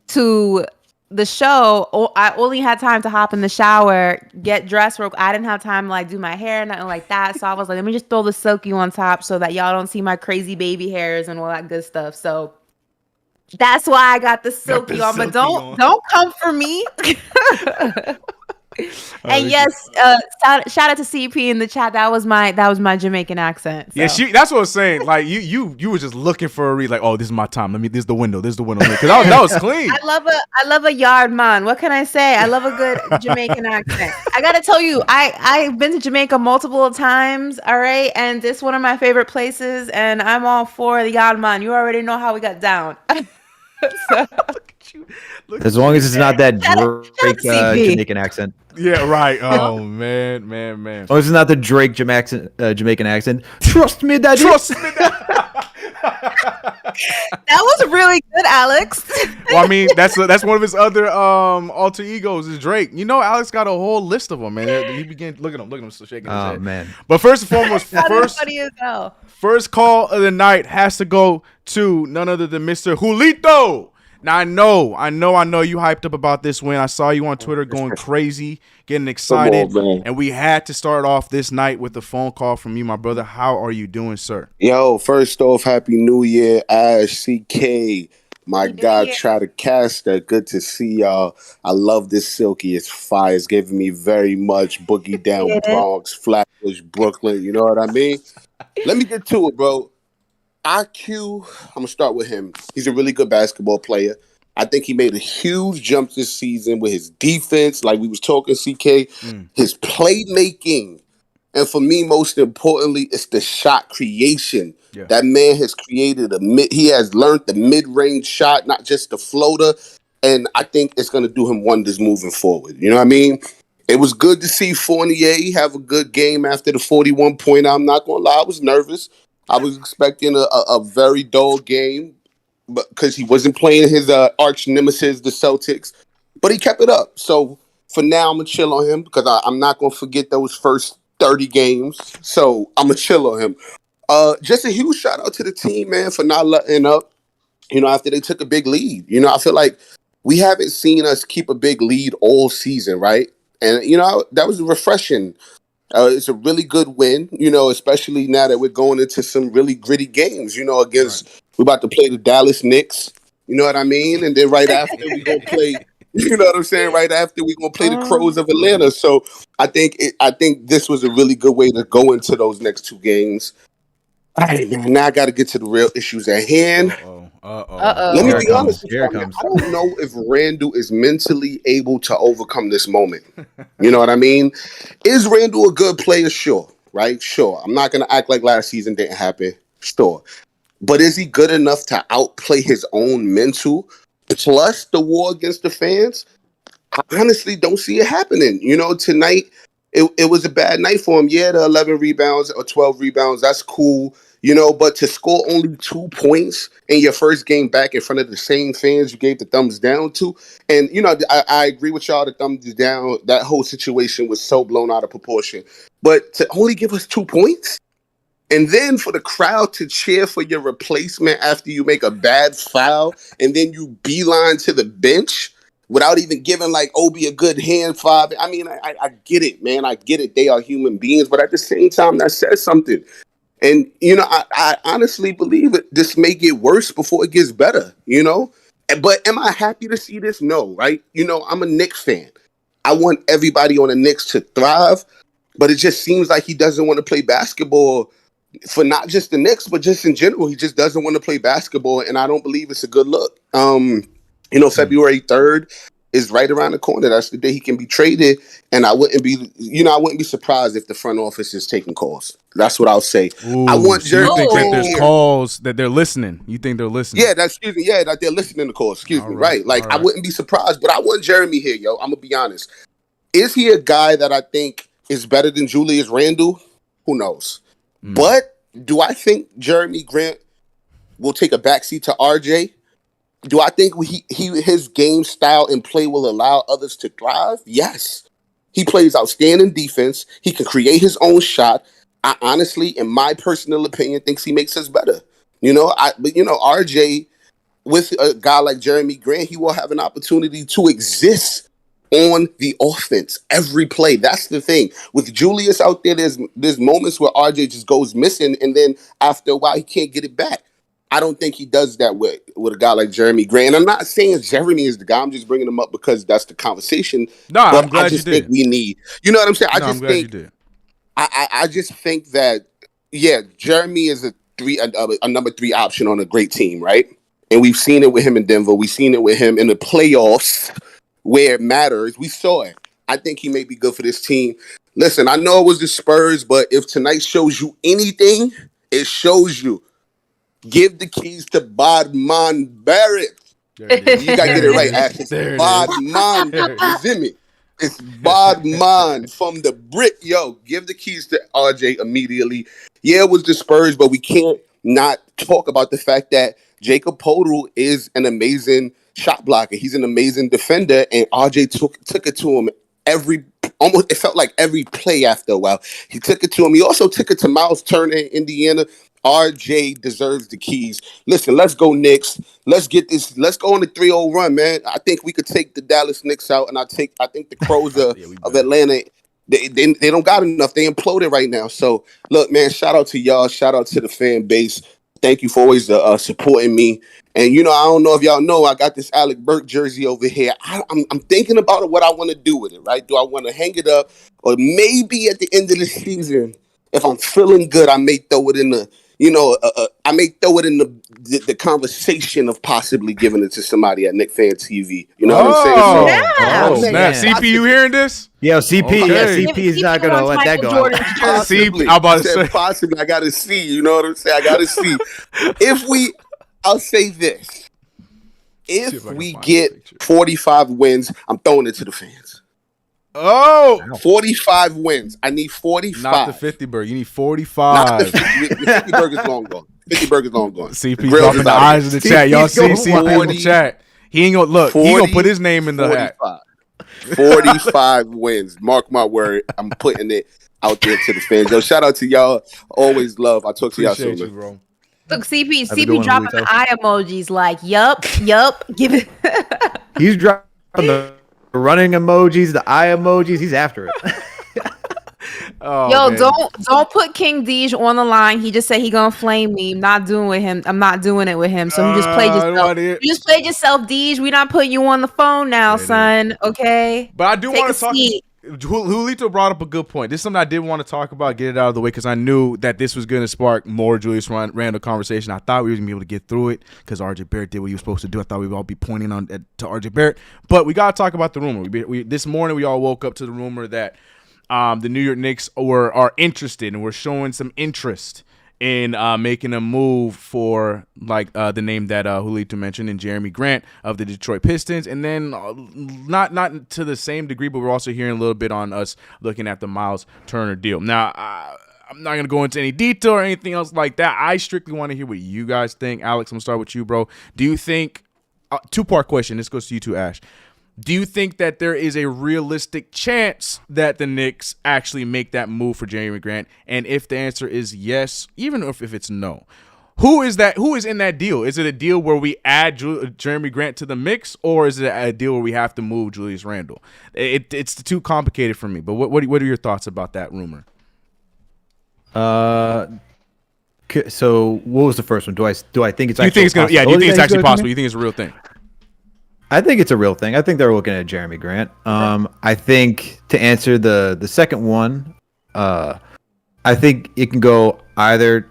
S2: to the show. I only had time to hop in the shower, get dressed. I didn't have time to do my hair, nothing like that. So I was like, let me just throw the silky on top so that y'all don't see my crazy baby hairs and all that good stuff. So that's why I got the silky on, but don't come for me. And yes, shout out to CP in the chat. That was my Jamaican accent. So.
S1: Yeah, that's what I was saying. Like you were just looking for a read. Like, oh, this is my time. This is the window. Because that was clean.
S2: I love a yard man. What can I say? I love a good Jamaican accent. I gotta tell you, I've been to Jamaica multiple times. All right, and this is one of my favorite places, and I'm all for the yard man. You already know how we got down. So,
S3: As long as it's not that
S2: shout out
S3: Drake
S2: CP.
S3: Jamaican accent.
S1: Yeah, right. Oh man.
S3: As long as it's not the Drake Jamaican accent. Trust me, daddy.
S1: Trust me.
S2: That was really good, Alex.
S1: Well, I mean, that's one of his other alter egos is Drake. You know, Alex got a whole list of them, man. He began look at him, shaking his head.
S3: Oh man.
S1: But first and foremost,
S2: That is funny as hell.
S1: first call of the night has to go to none other than Mr. Julito. Now I know you hyped up about this win. I saw you on Twitter going crazy, getting excited, and we had to start off this night with a phone call from you, my brother. How are you doing, sir?
S4: Yo, first off, Happy New Year, Ash, CK. My God, try to cast that. Good to see y'all. I love this silky. It's fire. It's giving me very much Boogie Down Bronx, Flatbush, Brooklyn. You know what I mean? Let me get to it, bro. IQ, I'm going to start with him. He's a really good basketball player. I think he made a huge jump this season with his defense, like we was talking, CK, his playmaking. And for me, most importantly, it's the shot creation. Yeah. That man has created he has learned the mid-range shot, not just the floater. And I think it's going to do him wonders moving forward. You know what I mean? It was good to see Fournier have a good game after the 41-point. I'm not going to lie, I was nervous. I was expecting a very dull game because he wasn't playing his arch nemesis, the Celtics. But he kept it up. So for now, I'm going to chill on him because I'm not going to forget those first 30 games. So I'm going to chill on him. Just a huge shout out to the team, man, for not letting up, after they took a big lead. I feel like we haven't seen us keep a big lead all season, right? And, that was refreshing. It's a really good win, especially now that we're going into some really gritty games, against, we're about to play the Dallas Knicks, you know what I mean? And then right after we're going to play, you know what I'm saying? Right after we're going to play the Crows of Atlanta. So I think this was a really good way to go into those next two games. All right, man, now I got to get to the real issues at hand. Let me be honest with you. I don't know if Randle is mentally able to overcome this moment. You know what I mean? Is Randle a good player? Sure, right? Sure. I'm not going to act like last season didn't happen. Sure. But is he good enough to outplay his own mental plus the war against the fans? I honestly don't see it happening. Tonight, it was a bad night for him. Yeah, the 11 rebounds or 12 rebounds, that's cool. But to score only 2 points in your first game back in front of the same fans you gave the thumbs down to. And, I agree with y'all, the thumbs down, that whole situation was so blown out of proportion. But to only give us 2 points? And then for the crowd to cheer for your replacement after you make a bad foul and then you beeline to the bench without even giving like Obi a good hand fob. I mean, I get it, man. I get it. They are human beings. But at the same time, that says something. And, I honestly believe it. This may get worse before it gets better, But am I happy to see this? No, right? I'm a Knicks fan. I want everybody on the Knicks to thrive. But it just seems like he doesn't want to play basketball for not just the Knicks, but just in general. He just doesn't want to play basketball. And I don't believe it's a good look. February 3rd is right around the corner. That's the day he can be traded. And I wouldn't be surprised if the front office is taking calls. That's what I'll say.
S1: Ooh,
S4: I want
S1: Jeremy. You think that there's calls that they're listening? You think they're listening?
S4: Yeah, that they're listening to calls. Excuse me. Right. Like, I wouldn't be surprised, but I want Jeremy here, yo. I'm going to be honest. Is he a guy that I think is better than Julius Randle? Who knows? But do I think Jeremy Grant will take a backseat to RJ? Do I think his game style and play will allow others to thrive? Yes. He plays outstanding defense. He can create his own shot. I honestly, in my personal opinion, thinks he makes us better. But RJ, with a guy like Jeremy Grant, he will have an opportunity to exist on the offense every play. That's the thing. With Julius out there, there's moments where RJ just goes missing, and then after a while, he can't get it back. I don't think he does that with a guy like Jeremy Grant. And I'm not saying Jeremy is the guy. I'm just bringing him up because that's the conversation.
S1: No,
S4: but
S1: I'm glad
S4: I just
S1: you did.
S4: think we need. You know what I'm saying?
S1: I'm glad you did.
S4: I just think that Jeremy is a number 3 option on a great team, right? And we've seen it with him in Denver. We've seen it with him in the playoffs where it matters. We saw it. I think he may be good for this team. Listen, I know it was the Spurs, but if tonight shows you anything, it shows you. Give the keys to Bodman Barrett.
S1: There it is.
S4: You gotta get it right, Ash. It's
S1: There it
S4: Bodman.
S1: There it
S4: You feel me? It's Bodman from the Brit. Yo, give the keys to RJ immediately. Yeah, it was the Spurs, but we can't not talk about the fact that Jacob Poeltl is an amazing shot blocker. He's an amazing defender, and RJ took it to him it felt like every play after a while. He took it to him. He also took it to Miles Turner in Indiana. RJ deserves the keys. Listen, let's go Knicks. Let's get this. Let's go on a 3-0 run, man. I think we could take the Dallas Knicks out, and I think the Crows of Atlanta. They don't got enough. They imploded right now. So look, man. Shout out to y'all. Shout out to the fan base. Thank you for always supporting me. And I don't know if y'all know, I got this Alec Burke jersey over here. I'm thinking about what I want to do with it. Right? Do I want to hang it up, or maybe at the end of the season, if I'm feeling good, I may throw it in the. I may throw it in the conversation of possibly giving it to somebody at KnicksFanTV. You know what I'm saying? So,
S2: Yeah.
S1: Snap. CP, you hearing this?
S3: Yo, CP,
S1: Okay.
S3: yeah, CP is not gonna let that go.
S4: possibly,
S1: I'm about to say.
S4: possibly. I gotta see. You know what I'm saying? I gotta see. I'll say this:
S1: See
S4: if
S1: if I can
S4: we
S1: find
S4: get
S1: the picture.
S4: 45 wins, I'm throwing it to the fans.
S1: Oh,
S4: 45 wins. I need 45.
S1: not the 50 burger. You need
S4: Not
S1: 45.
S4: the 50 burger's long gone. 50 burg's long gone.
S1: CP
S4: The grills
S1: dropping
S4: is
S1: the
S4: out of
S1: eyes in the chat. Y'all see
S3: going
S1: CP in the
S4: wild.
S1: chat. He ain't gonna look. He gonna put his name in the hat.
S4: 45 wins. Mark my word. I'm putting it out there to the fans. Yo, shout out to y'all. Always love. I'll talk to y'all
S1: Appreciate
S4: soon.
S1: you, bro.
S2: Look, CP
S3: Have a good one,
S2: dropping
S3: Julito.
S2: the eye emojis like, yup. Give it.
S3: He's dropping the running emojis, the eye emojis. He's after it.
S1: Oh,
S2: Yo,
S1: man.
S2: don't put King Deej on the line. He just said he gonna flame me. I'm not doing it with him. So you just played
S1: I don't
S2: yourself.
S1: wanna hear-
S2: You just played yourself, Deej. We not putting you on the phone now,
S1: Yeah,
S2: son. Okay.
S1: But I do
S2: Take
S1: want
S2: a
S1: to talk.
S2: seat.
S1: Julito brought up a good point. This is something I did want to talk about, get it out of the way, because I knew that this was going to spark more Julius Randle conversation. I thought we were going to be able to get through it because RJ Barrett did what he was supposed to do. I thought we would all be pointing to RJ Barrett. But we got to talk about the rumor. This morning, we all woke up to the rumor that the New York Knicks are interested and were showing some interest in making a move for the name that Julito mentioned in Jeremy Grant of the Detroit Pistons, and then not to the same degree, but we're also hearing a little bit on us looking at the Miles Turner deal. Now, I'm not going to go into any detail or anything else like that. I strictly want to hear what you guys think. Alex, I'm going to start with you, bro. Do you think two-part question. This goes to you too, Ash. Do you think that there is a realistic chance that the Knicks actually make that move for Jeremy Grant? And if the answer is yes, even if it's no, who is that? Who is in that deal? Is it a deal where we add Jeremy Grant to the mix, or is it a deal where we have to move Julius Randle? It's too complicated for me. But what are your thoughts about that rumor?
S3: So what was the first one? Do I think it's?
S1: Do you think it's gonna? Yeah. Do you think it's actually possible? You think it's a real thing?
S3: I think it's a real thing. I think they're looking at Jeremy Grant. I think to answer the second one, I think it can go either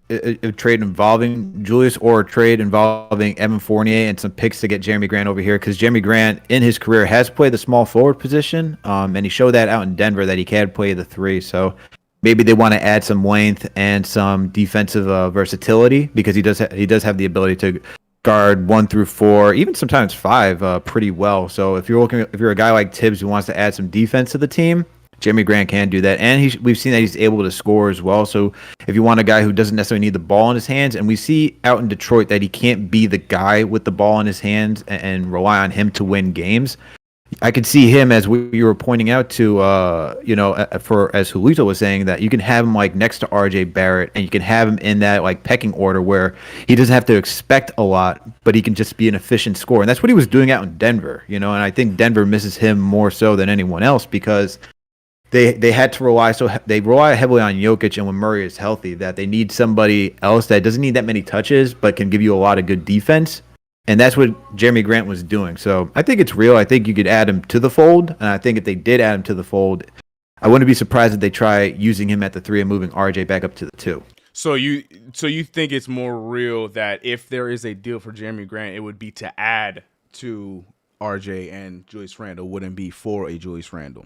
S3: a trade involving Julius or a trade involving Evan Fournier and some picks to get Jeremy Grant over here, because Jeremy Grant in his career has played the small forward position, and he showed that out in Denver that he can play the three. So maybe they want to add some length and some defensive versatility, because he does have the ability to guard 1 through 4, even sometimes 5, pretty well. So if you're a guy like Tibs who wants to add some defense to the team, Jeremy Grant can do that, and we've seen that he's able to score as well. So if you want a guy who doesn't necessarily need the ball in his hands, and we see out in Detroit that he can't be the guy with the ball in his hands and rely on him to win games, I could see him, as you were pointing out to, as Julito was saying, that you can have him next to RJ Barrett, and you can have him in that pecking order where he doesn't have to expect a lot, but he can just be an efficient scorer. And that's what he was doing out in Denver, and I think Denver misses him more so than anyone else, because they had to rely heavily on Jokic, and when Murray is healthy, that they need somebody else that doesn't need that many touches but can give you a lot of good defense. And that's what Jeremy Grant was doing. So I think it's real. I think you could add him to the fold. And I think if they did add him to the fold, I wouldn't be surprised if they try using him at the 3 and moving RJ back up to the 2.
S1: So you think it's more real that if there is a deal for Jeremy Grant, it would be to add to RJ and Julius Randle, wouldn't be for a Julius Randle?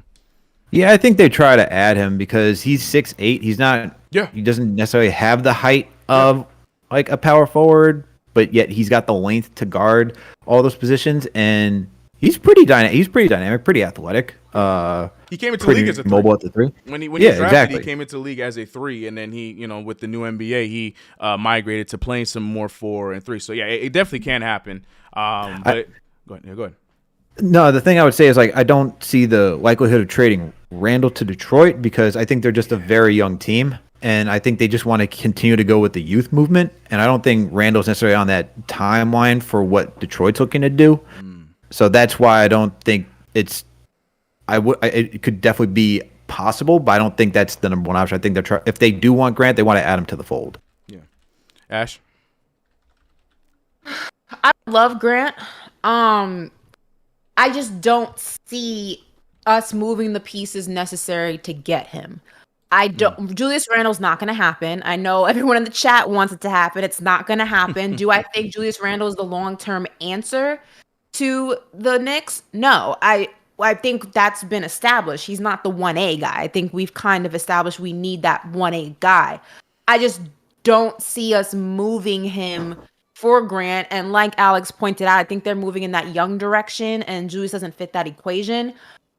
S3: Yeah, I think they try to add him because he's 6'8". He's not.
S1: Yeah.
S3: He doesn't necessarily have the height of a power forward, but yet he's got the length to guard all those positions, and he's pretty dynamic. He's pretty dynamic, pretty athletic.
S1: He came into the league as a 3.
S3: Mobile at the 3.
S1: When he drafted, exactly. He came into the league as a 3, and then he, with the new NBA, he migrated to playing some more 4 and 3. So yeah, it definitely can happen. Go ahead.
S3: No, the thing I would say is I don't see the likelihood of trading Randle to Detroit because I think they're just a very young team, and I think they just want to continue to go with the youth movement. And I don't think Randle's necessarily on that timeline for what Detroit's looking to do. So that's why I don't think it's. It could definitely be possible, but I don't think that's the number one option. I think if they do want Grant, they want to add him to the fold.
S1: Yeah, Ash.
S2: I love Grant. I just don't see us moving the pieces necessary to get him. Julius Randle's not going to happen. I know everyone in the chat wants it to happen. It's not going to happen. Do I think Julius Randle is the long-term answer to the Knicks? No, I think that's been established. He's not the 1A guy. I think we've kind of established we need that 1A guy. I just don't see us moving him for Grant. And like Alex pointed out, I think they're moving in that young direction, and Julius doesn't fit that equation.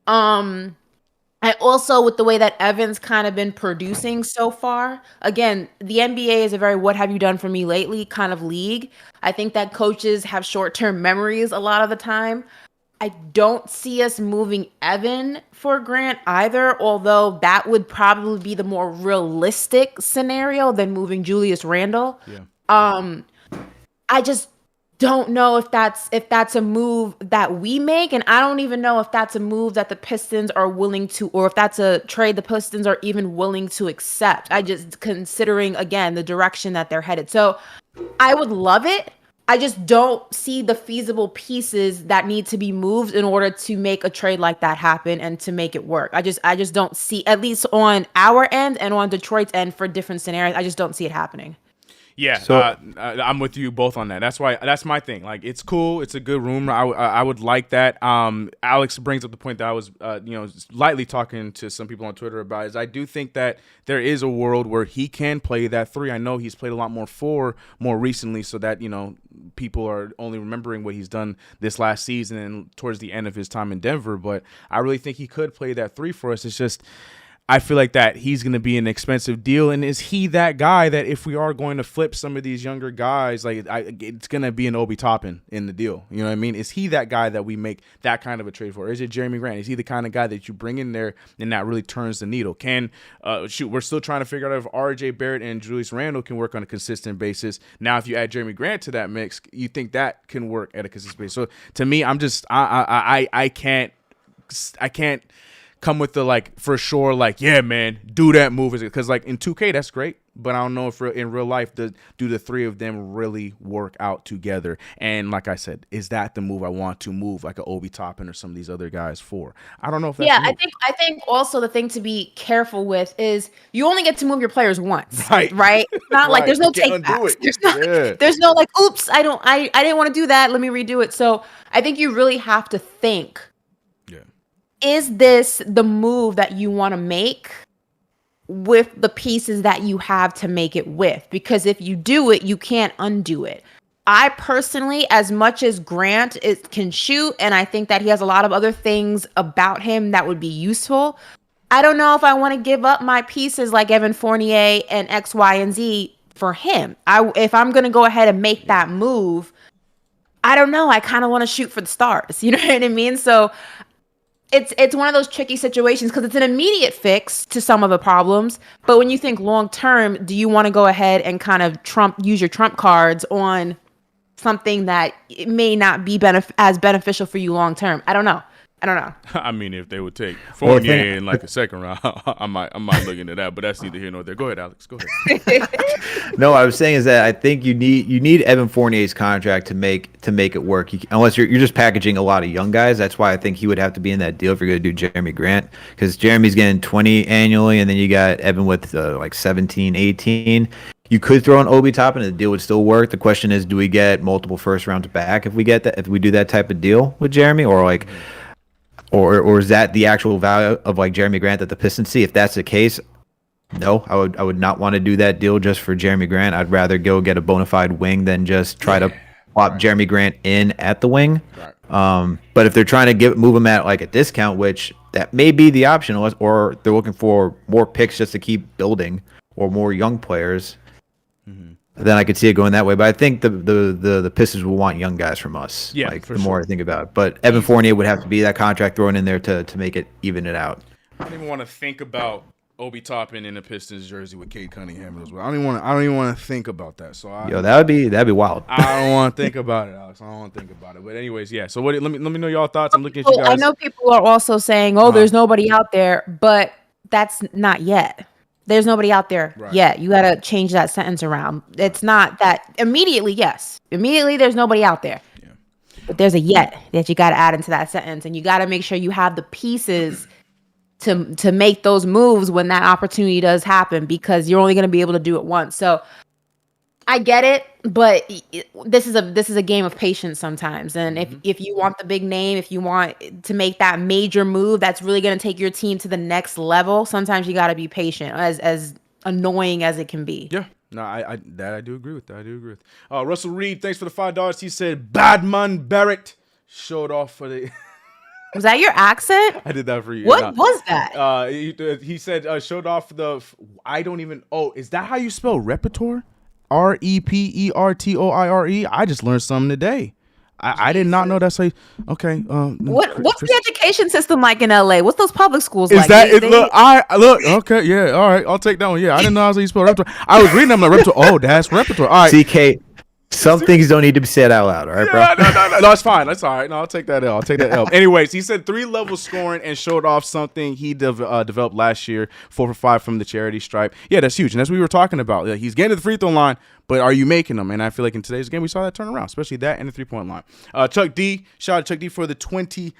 S2: I also, with the way that Evan's kind of been producing so far, again, the NBA is a very what have you done for me lately kind of league. I think that coaches have short-term memories a lot of the time. I don't see us moving Evan for Grant either, although that would probably be the more realistic scenario than moving Julius Randle.
S1: Yeah.
S2: I just don't know if that's a move that we make, and I don't even know if that's a move that the Pistons are willing to, or if that's a trade the Pistons are even willing to accept. I just considering again the direction that they're headed. So I would love it. I just don't see the feasible pieces that need to be moved in order to make a trade like that happen and to make it work. I just don't see, at least on our end and on Detroit's end for different scenarios, I just don't see it happening.
S1: Yeah, so, I'm with you both on that. That's my thing. Like, it's cool. It's a good rumor. I would like that. Alex brings up the point that I was, lightly talking to some people on Twitter about. Is I do think that there is a world where he can play that 3. I know he's played a lot more 4 more recently, so that people are only remembering what he's done this last season and towards the end of his time in Denver. But I really think he could play that 3 for us. It's just, I feel like that he's going to be an expensive deal. And is he that guy that if we are going to flip some of these younger guys, it's going to be an Obi Toppin in the deal? You know what I mean? Is he that guy that we make that kind of a trade for? Or is it Jeremy Grant? Is he the kind of guy that you bring in there and that really turns the needle? We're still trying to figure out if RJ Barrett and Julius Randle can work on a consistent basis. Now, if you add Jeremy Grant to that mix, you think that can work at a consistent basis. So to me, I'm just, I can't come with the for sure yeah man, do that move, because in 2K that's great, but I don't know if in real life do the 3 of them really work out together. And like I said, is that the move I want to move like an Obi Toppin or some of these other guys for? I don't know if that's
S2: I think also the thing to be careful with is you only get to move your players once, right? It's not like there's no take backs. There's no oops, I didn't want to do that, let me redo it. So I think you really have to think, is this the move that you want to make with the pieces that you have to make it with? Because if you do it, you can't undo it. I personally, as much as Grant can shoot, and I think that he has a lot of other things about him that would be useful, I don't know if I want to give up my pieces like Evan Fournier and X, Y, and Z for him. If I'm going to go ahead and make that move, I don't know. I kind of want to shoot for the stars. You know what I mean? So it's one of those tricky situations because it's an immediate fix to some of the problems. But when you think long term, do you want to go ahead and kind of use your trump cards on something that it may not be as beneficial for you long term? I don't know.
S1: I mean, if they would take Fournier in a second round, I might look into that. But that's neither here nor there. Go ahead, Alex. Go ahead.
S3: No, I was saying is that I think you need Evan Fournier's contract to make it work. Unless you're just packaging a lot of young guys. That's why I think he would have to be in that deal if you're going to do Jeremy Grant, because Jeremy's getting 20 annually, and then you got Evan with 17, 18. You could throw an Obi Toppin and the deal would still work. The question is, do we get multiple first rounds back if we do that type of deal with Jeremy, or is that the actual value of Jeremy Grant that the Pistons see? If that's the case, No, I would not want to do that deal just for Jeremy Grant. I'd rather go get a bona fide wing than just try to plop Jeremy Grant in at the wing.
S1: Right.
S3: But if they're trying to move him at like a discount, which that may be the option, or they're looking for more picks just to keep building or more young players, then I could see it going that way. But I think the Pistons will want young guys from us.
S1: Yeah,
S3: like the more I think about it. But Evan Fournier would have to be that contract thrown in there to make it even it out.
S1: I don't even want to think about Obi Toppin in a Pistons jersey with Cade Cunningham as well. I don't even want to think about that. So
S3: that'd be wild.
S1: I don't want to think about it, Alex. I don't want to think about it. But anyways, yeah. So let me know y'all thoughts. I'm looking at you guys.
S2: I know people are also saying, "Oh, there's nobody out there," but that's not yet. There's nobody out there yet. You got to change that sentence around. It's not that immediately. Yes, immediately there's nobody out there. Yeah. But there's a yet that you got to add into that sentence, and you got to make sure you have the pieces to make those moves when that opportunity does happen, because you're only going to be able to do it once. So I get it, but this is a game of patience sometimes. And if you want the big name, if you want to make that major move that's really going to take your team to the next level, sometimes you got to be patient, as annoying as it can be.
S1: Yeah. No, I do agree with that. I do agree with. Russell Reed, thanks for the $5. He said, "Badman Barrett showed off for the."
S2: Was that your accent?
S1: I did that for you.
S2: What was that?
S1: He said showed off the. I don't even. Oh, is that how you spell repertoire? REPERTOIRE. I just learned something today. I did not know that's how. Okay.
S2: What's the education system like in LA? What's those public schools
S1: is
S2: like?
S1: That look? Okay, yeah. All right, I'll take that one. Yeah, I didn't know how you spell repertoire. I was reading them like repertoire. Oh, that's repertoire. All right.
S3: CK. Some things don't need to be said out loud, all right, bro?
S1: No, it's fine. That's all right. No, I'll take that L. Anyways, he said 3-level scoring and showed off something he developed last year, 4 for 5 from the charity stripe. Yeah, that's huge, and that's what we were talking about. He's getting to the free throw line, but are you making them? And I feel like in today's game, we saw that turn around, especially that and the 3-point line. Chuck D, shout out to Chuck D for the $20.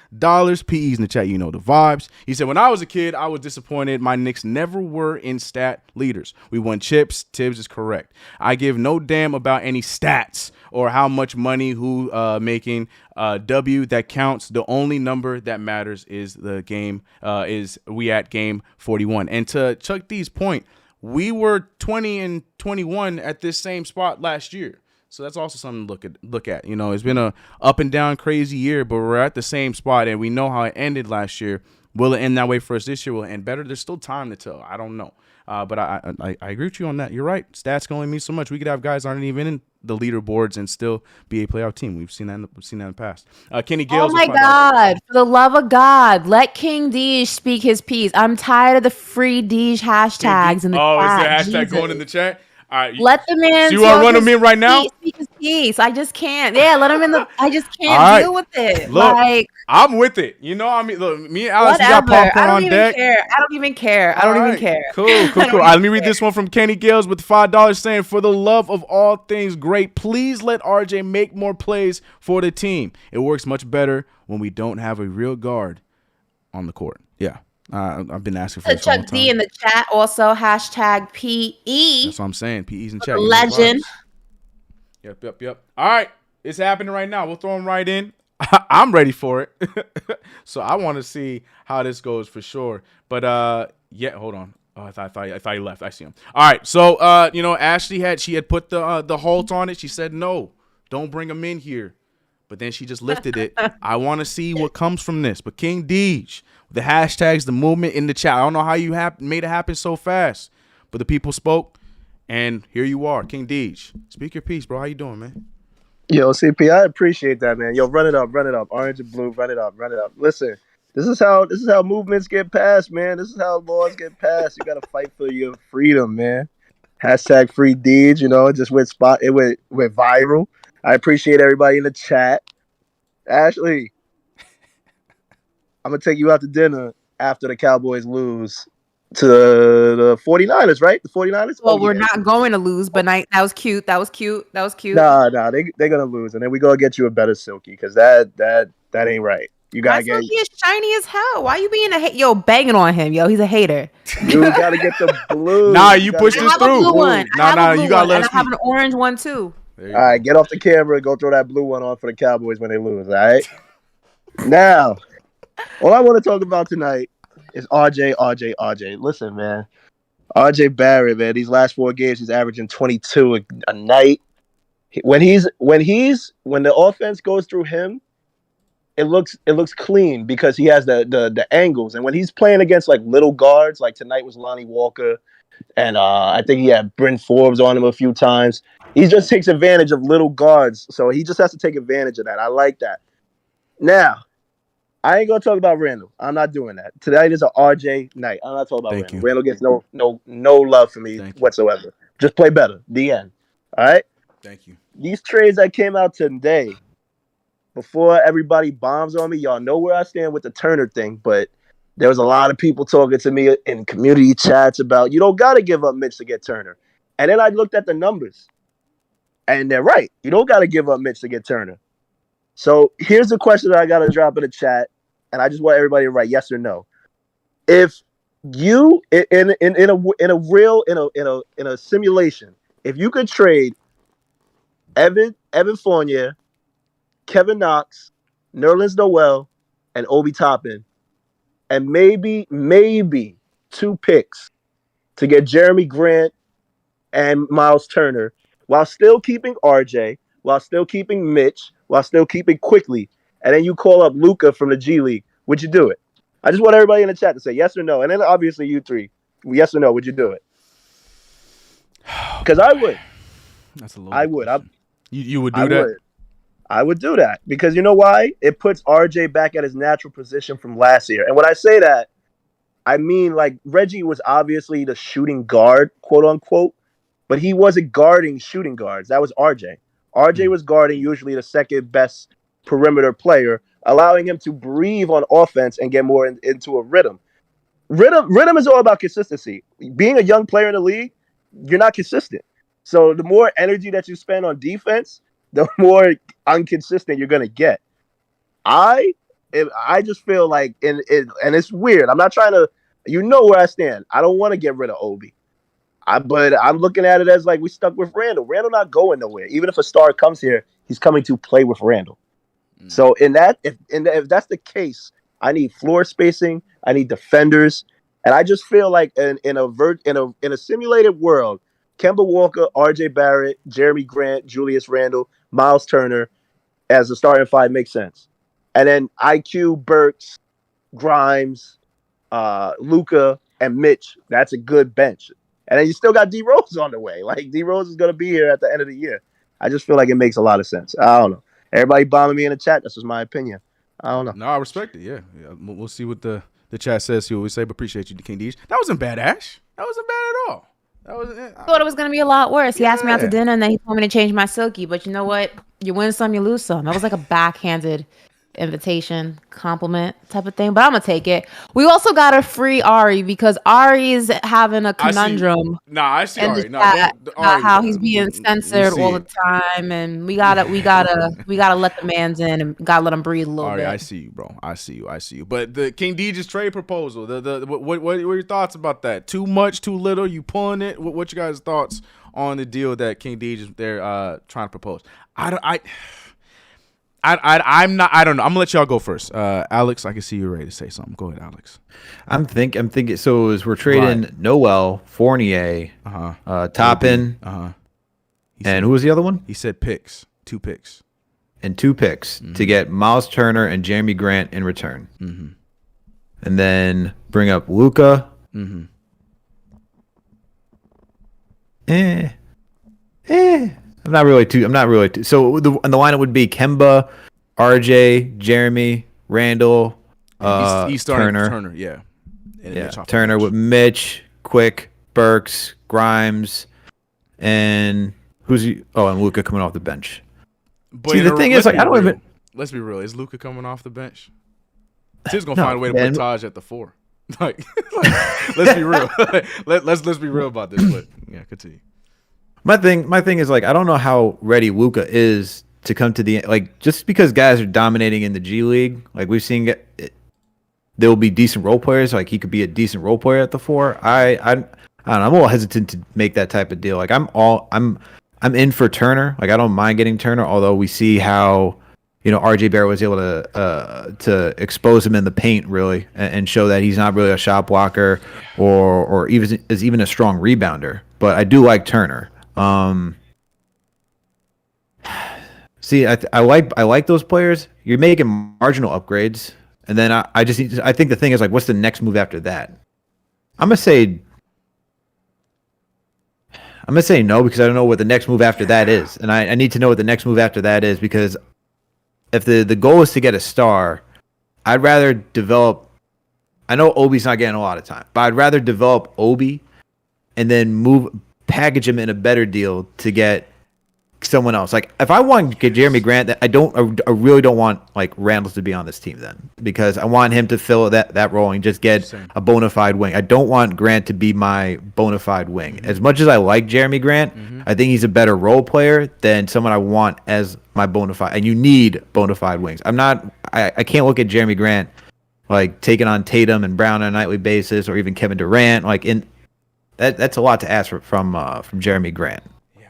S1: PE's in the chat, you know the vibes. He said, "When I was a kid, I was disappointed. My Knicks never were in stat leaders. We won chips. Tibs is correct. I give no damn about any stats or how much money who making. W that counts. The only number that matters is the game. Is we at game 41." And to Chuck D's point, we were 20 and 21 at this same spot last year. So that's also something to look at. You know, it's been a up and down crazy year, but we're at the same spot, and we know how it ended last year. Will it end that way for us this year? Will it end better? There's still time to tell. I don't know. But I agree with you on that. You're right. Stats can only mean so much. We could have guys aren't even in the leaderboards and still be a playoff team. We've seen that in the past. Kenny Gales.
S2: Oh my God! For the love of God, let King Deej speak his piece. I'm tired of the free Deej hashtags in the chat.
S1: Is the hashtag going in the chat? All right,
S2: let them in.
S1: So you want to run them in right now?
S2: Speak his piece. I just can't. Yeah, let them in the. I just can't deal with it.
S1: Look, like, I'm with it. You know, I mean, look, me and Alex, we got popcorn on deck.
S2: I don't even care. Cool.
S1: All right, let me read this one from Kenny Gales with $5 saying, "For the love of all things great, please let RJ make more plays for the team. It works much better when we don't have a real guard on the court." Yeah. I've been asking for this
S2: Chuck D in the chat also hashtag PE.
S1: That's what I'm saying. PE's in chat.
S2: Legend.
S1: Yep. All right, it's happening right now. We'll throw him right in. I'm ready for it. So I want to see how this goes for sure. But yeah, hold on. Oh, I thought he left. I see him. All right. So Ashley had put the halt on it. She said no, don't bring him in here. But then she just lifted it. I want to see what comes from this. But King Deej, the hashtags, the movement in the chat. I don't know how you made it happen so fast, but the people spoke, and here you are, King Deej. Speak your piece, bro. How you doing, man?
S5: Yo, CP, I appreciate that, man. Yo, run it up. Orange and blue, run it up. Listen, this is how movements get passed, man. This is how laws get passed. You gotta fight for your freedom, man. Hashtag free Deej, it just went viral. I appreciate everybody in the chat. Ashley, I'm going to take you out to dinner after the Cowboys lose to the 49ers, right? The 49ers?
S2: Well, we're not going to lose, but that was cute. Nah,
S5: they're going to lose. And then we go get you a better Silky because that ain't right. You got to get...
S2: Silky is shiny as hell. Why you being banging on him, yo? He's a hater.
S5: You got to get the blue.
S1: Nah, you pushed this through.
S2: Blue one.
S1: Nah, you got to let us
S2: I have an orange one, too.
S5: All right, get off the camera and go throw that blue one on for the Cowboys when they lose, all right? Now, all I want to talk about tonight is RJ. Listen, man, RJ Barrett, man, these last 4 games, he's averaging 22 a night. When the offense goes through him, it looks clean because he has the angles. And when he's playing against like little guards, like tonight was Lonnie Walker, and I think he had Bryn Forbes on him a few times. He just takes advantage of little guards, so he just has to take advantage of that. I like that. Now, I ain't gonna talk about Randle. I'm not doing that. Tonight is an RJ night. I'm not talking about Randle. Randle gets no love from me whatsoever. Just play better. The end. All right.
S1: Thank you.
S5: These trades that came out today, before everybody bombs on me, y'all know where I stand with the Turner thing, but there was a lot of people talking to me in community chats about you don't got to give up Mitch to get Turner. And then I looked at the numbers, and they're right. You don't got to give up Mitch to get Turner. So here's the question that I got to drop in the chat, and I just want everybody to write yes or no. If you in a simulation, if you could trade Evan Fournier, Kevin Knox, Nerlens Noel, and Obi Toppin, and maybe 2 picks to get Jeremy Grant and Miles Turner, while still keeping RJ, while still keeping Mitch, while still keeping Quickley, and then you call up Luka from the G League, would you do it? I just want everybody in the chat to say yes or no, and then obviously you 3, yes or no, would you do it? Because I would.
S1: That's a little.
S5: I would.
S1: You would do that?
S5: I would do that because you know why? It puts RJ back at his natural position from last year. And when I say that, I mean like Reggie was obviously the shooting guard, quote unquote, but he wasn't guarding shooting guards. That was RJ. RJ was guarding usually the second best perimeter player, allowing him to breathe on offense and get more into a rhythm. Rhythm is all about consistency. Being a young player in the league, you're not consistent. So the more energy that you spend on defense, the more inconsistent you're gonna get. I just feel like, and it's weird. I'm not trying to, you know where I stand. I don't want to get rid of Obi. But I'm looking at it as like we stuck with Randle. Randle not going nowhere. Even if a star comes here, he's coming to play with Randle. So if that's the case, I need floor spacing. I need defenders, and I just feel like in a simulated world, Kemba Walker, RJ Barrett, Jeremy Grant, Julius Randle, Miles Turner as a starting 5 makes sense. And then IQ, Burks, Grimes, Luka, and Mitch. That's a good bench. And then you still got D Rose on the way. Like D Rose is going to be here at the end of the year. I just feel like it makes a lot of sense. I don't know. Everybody bombing me in the chat. That's just my opinion. I don't know.
S1: No, I respect it. Yeah. We'll see what the chat says. See what we say. But appreciate you, King Deej. That wasn't bad, Ash. That wasn't bad at all.
S2: I thought it was going to be a lot worse. He asked me out to dinner, and then he told me to change my silky. But you know what? You win some, you lose some. That was like a backhanded invitation, compliment type of thing. But I'm going to take it. We also got to free Ari because Ari's having a conundrum.
S1: I see Ari.
S2: How he's being censored all the time. And we gotta let the man's in and gotta let him breathe a little bit.
S1: I see you, bro. I see you. But the King Deej's trade proposal, what are your thoughts about that? Too much, too little? You pulling it? What you guys' thoughts on the deal that King Deej is there trying to propose? I don't know. I'm gonna let y'all go first. Alex, I can see you're ready to say something. Go ahead, Alex.
S3: I'm thinking. So as we're trading Noel, Fournier, Toppin, and who was the other one?
S1: He said picks, 2 picks,
S3: and 2 picks to get Miles Turner and Jeremy Grant in return, and then bring up Luka. I'm not really too. So the lineup would be Kemba, RJ, Jeremy, Randle, Turner.
S1: Yeah.
S3: Turner with Mitch, Quick, Burks, Grimes, and and Luka coming off the bench.
S1: But
S3: see, the thing is, like, I don't even.
S1: Let's be real. Is Luka coming off the bench? Tibs gonna find a way to put Taj at the 4. Like, let's be real. let's be real about this. But yeah, continue.
S3: My thing is, like, I don't know how ready Luka is to come to the, like, just because guys are dominating in the G League, like we've seen there will be decent role players, like he could be a decent role player at the 4. I don't know, I'm a little hesitant to make that type of deal. Like I'm in for Turner. Like I don't mind getting Turner, although we see how, RJ Barrett was able to expose him in the paint really and show that he's not really a shot blocker or even a strong rebounder. But I do like Turner. See, I like those players. You're making marginal upgrades, and then I think the thing is like, what's the next move after that? I'm gonna say no because I don't know what the next move after that is, and I need to know what the next move after that is because if the goal is to get a star, I'd rather develop. I know Obi's not getting a lot of time, but I'd rather develop Obi and then package him in a better deal to get someone else. Like if I want to get Jeremy Grant, I really don't want like Randle to be on this team then because I want him to fill that role and just get a bona fide wing. I don't want Grant to be my bona fide wing. As much as I like Jeremy Grant, I think he's a better role player than someone I want as my bona fide. And you need bona fide wings. I can't look at Jeremy Grant like taking on Tatum and Brown on a nightly basis or even Kevin Durant. That's a lot to ask from Jeremy Grant.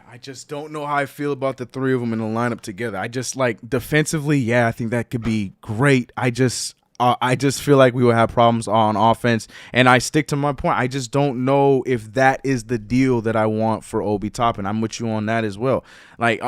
S1: I just don't know how I feel about the three of them in the lineup together. I just like defensively, I think that could be great. I just feel like we will have problems on offense, and I stick to my point. I just don't know if that is the deal that I want for Obi Toppin. I'm with you on that as well. Like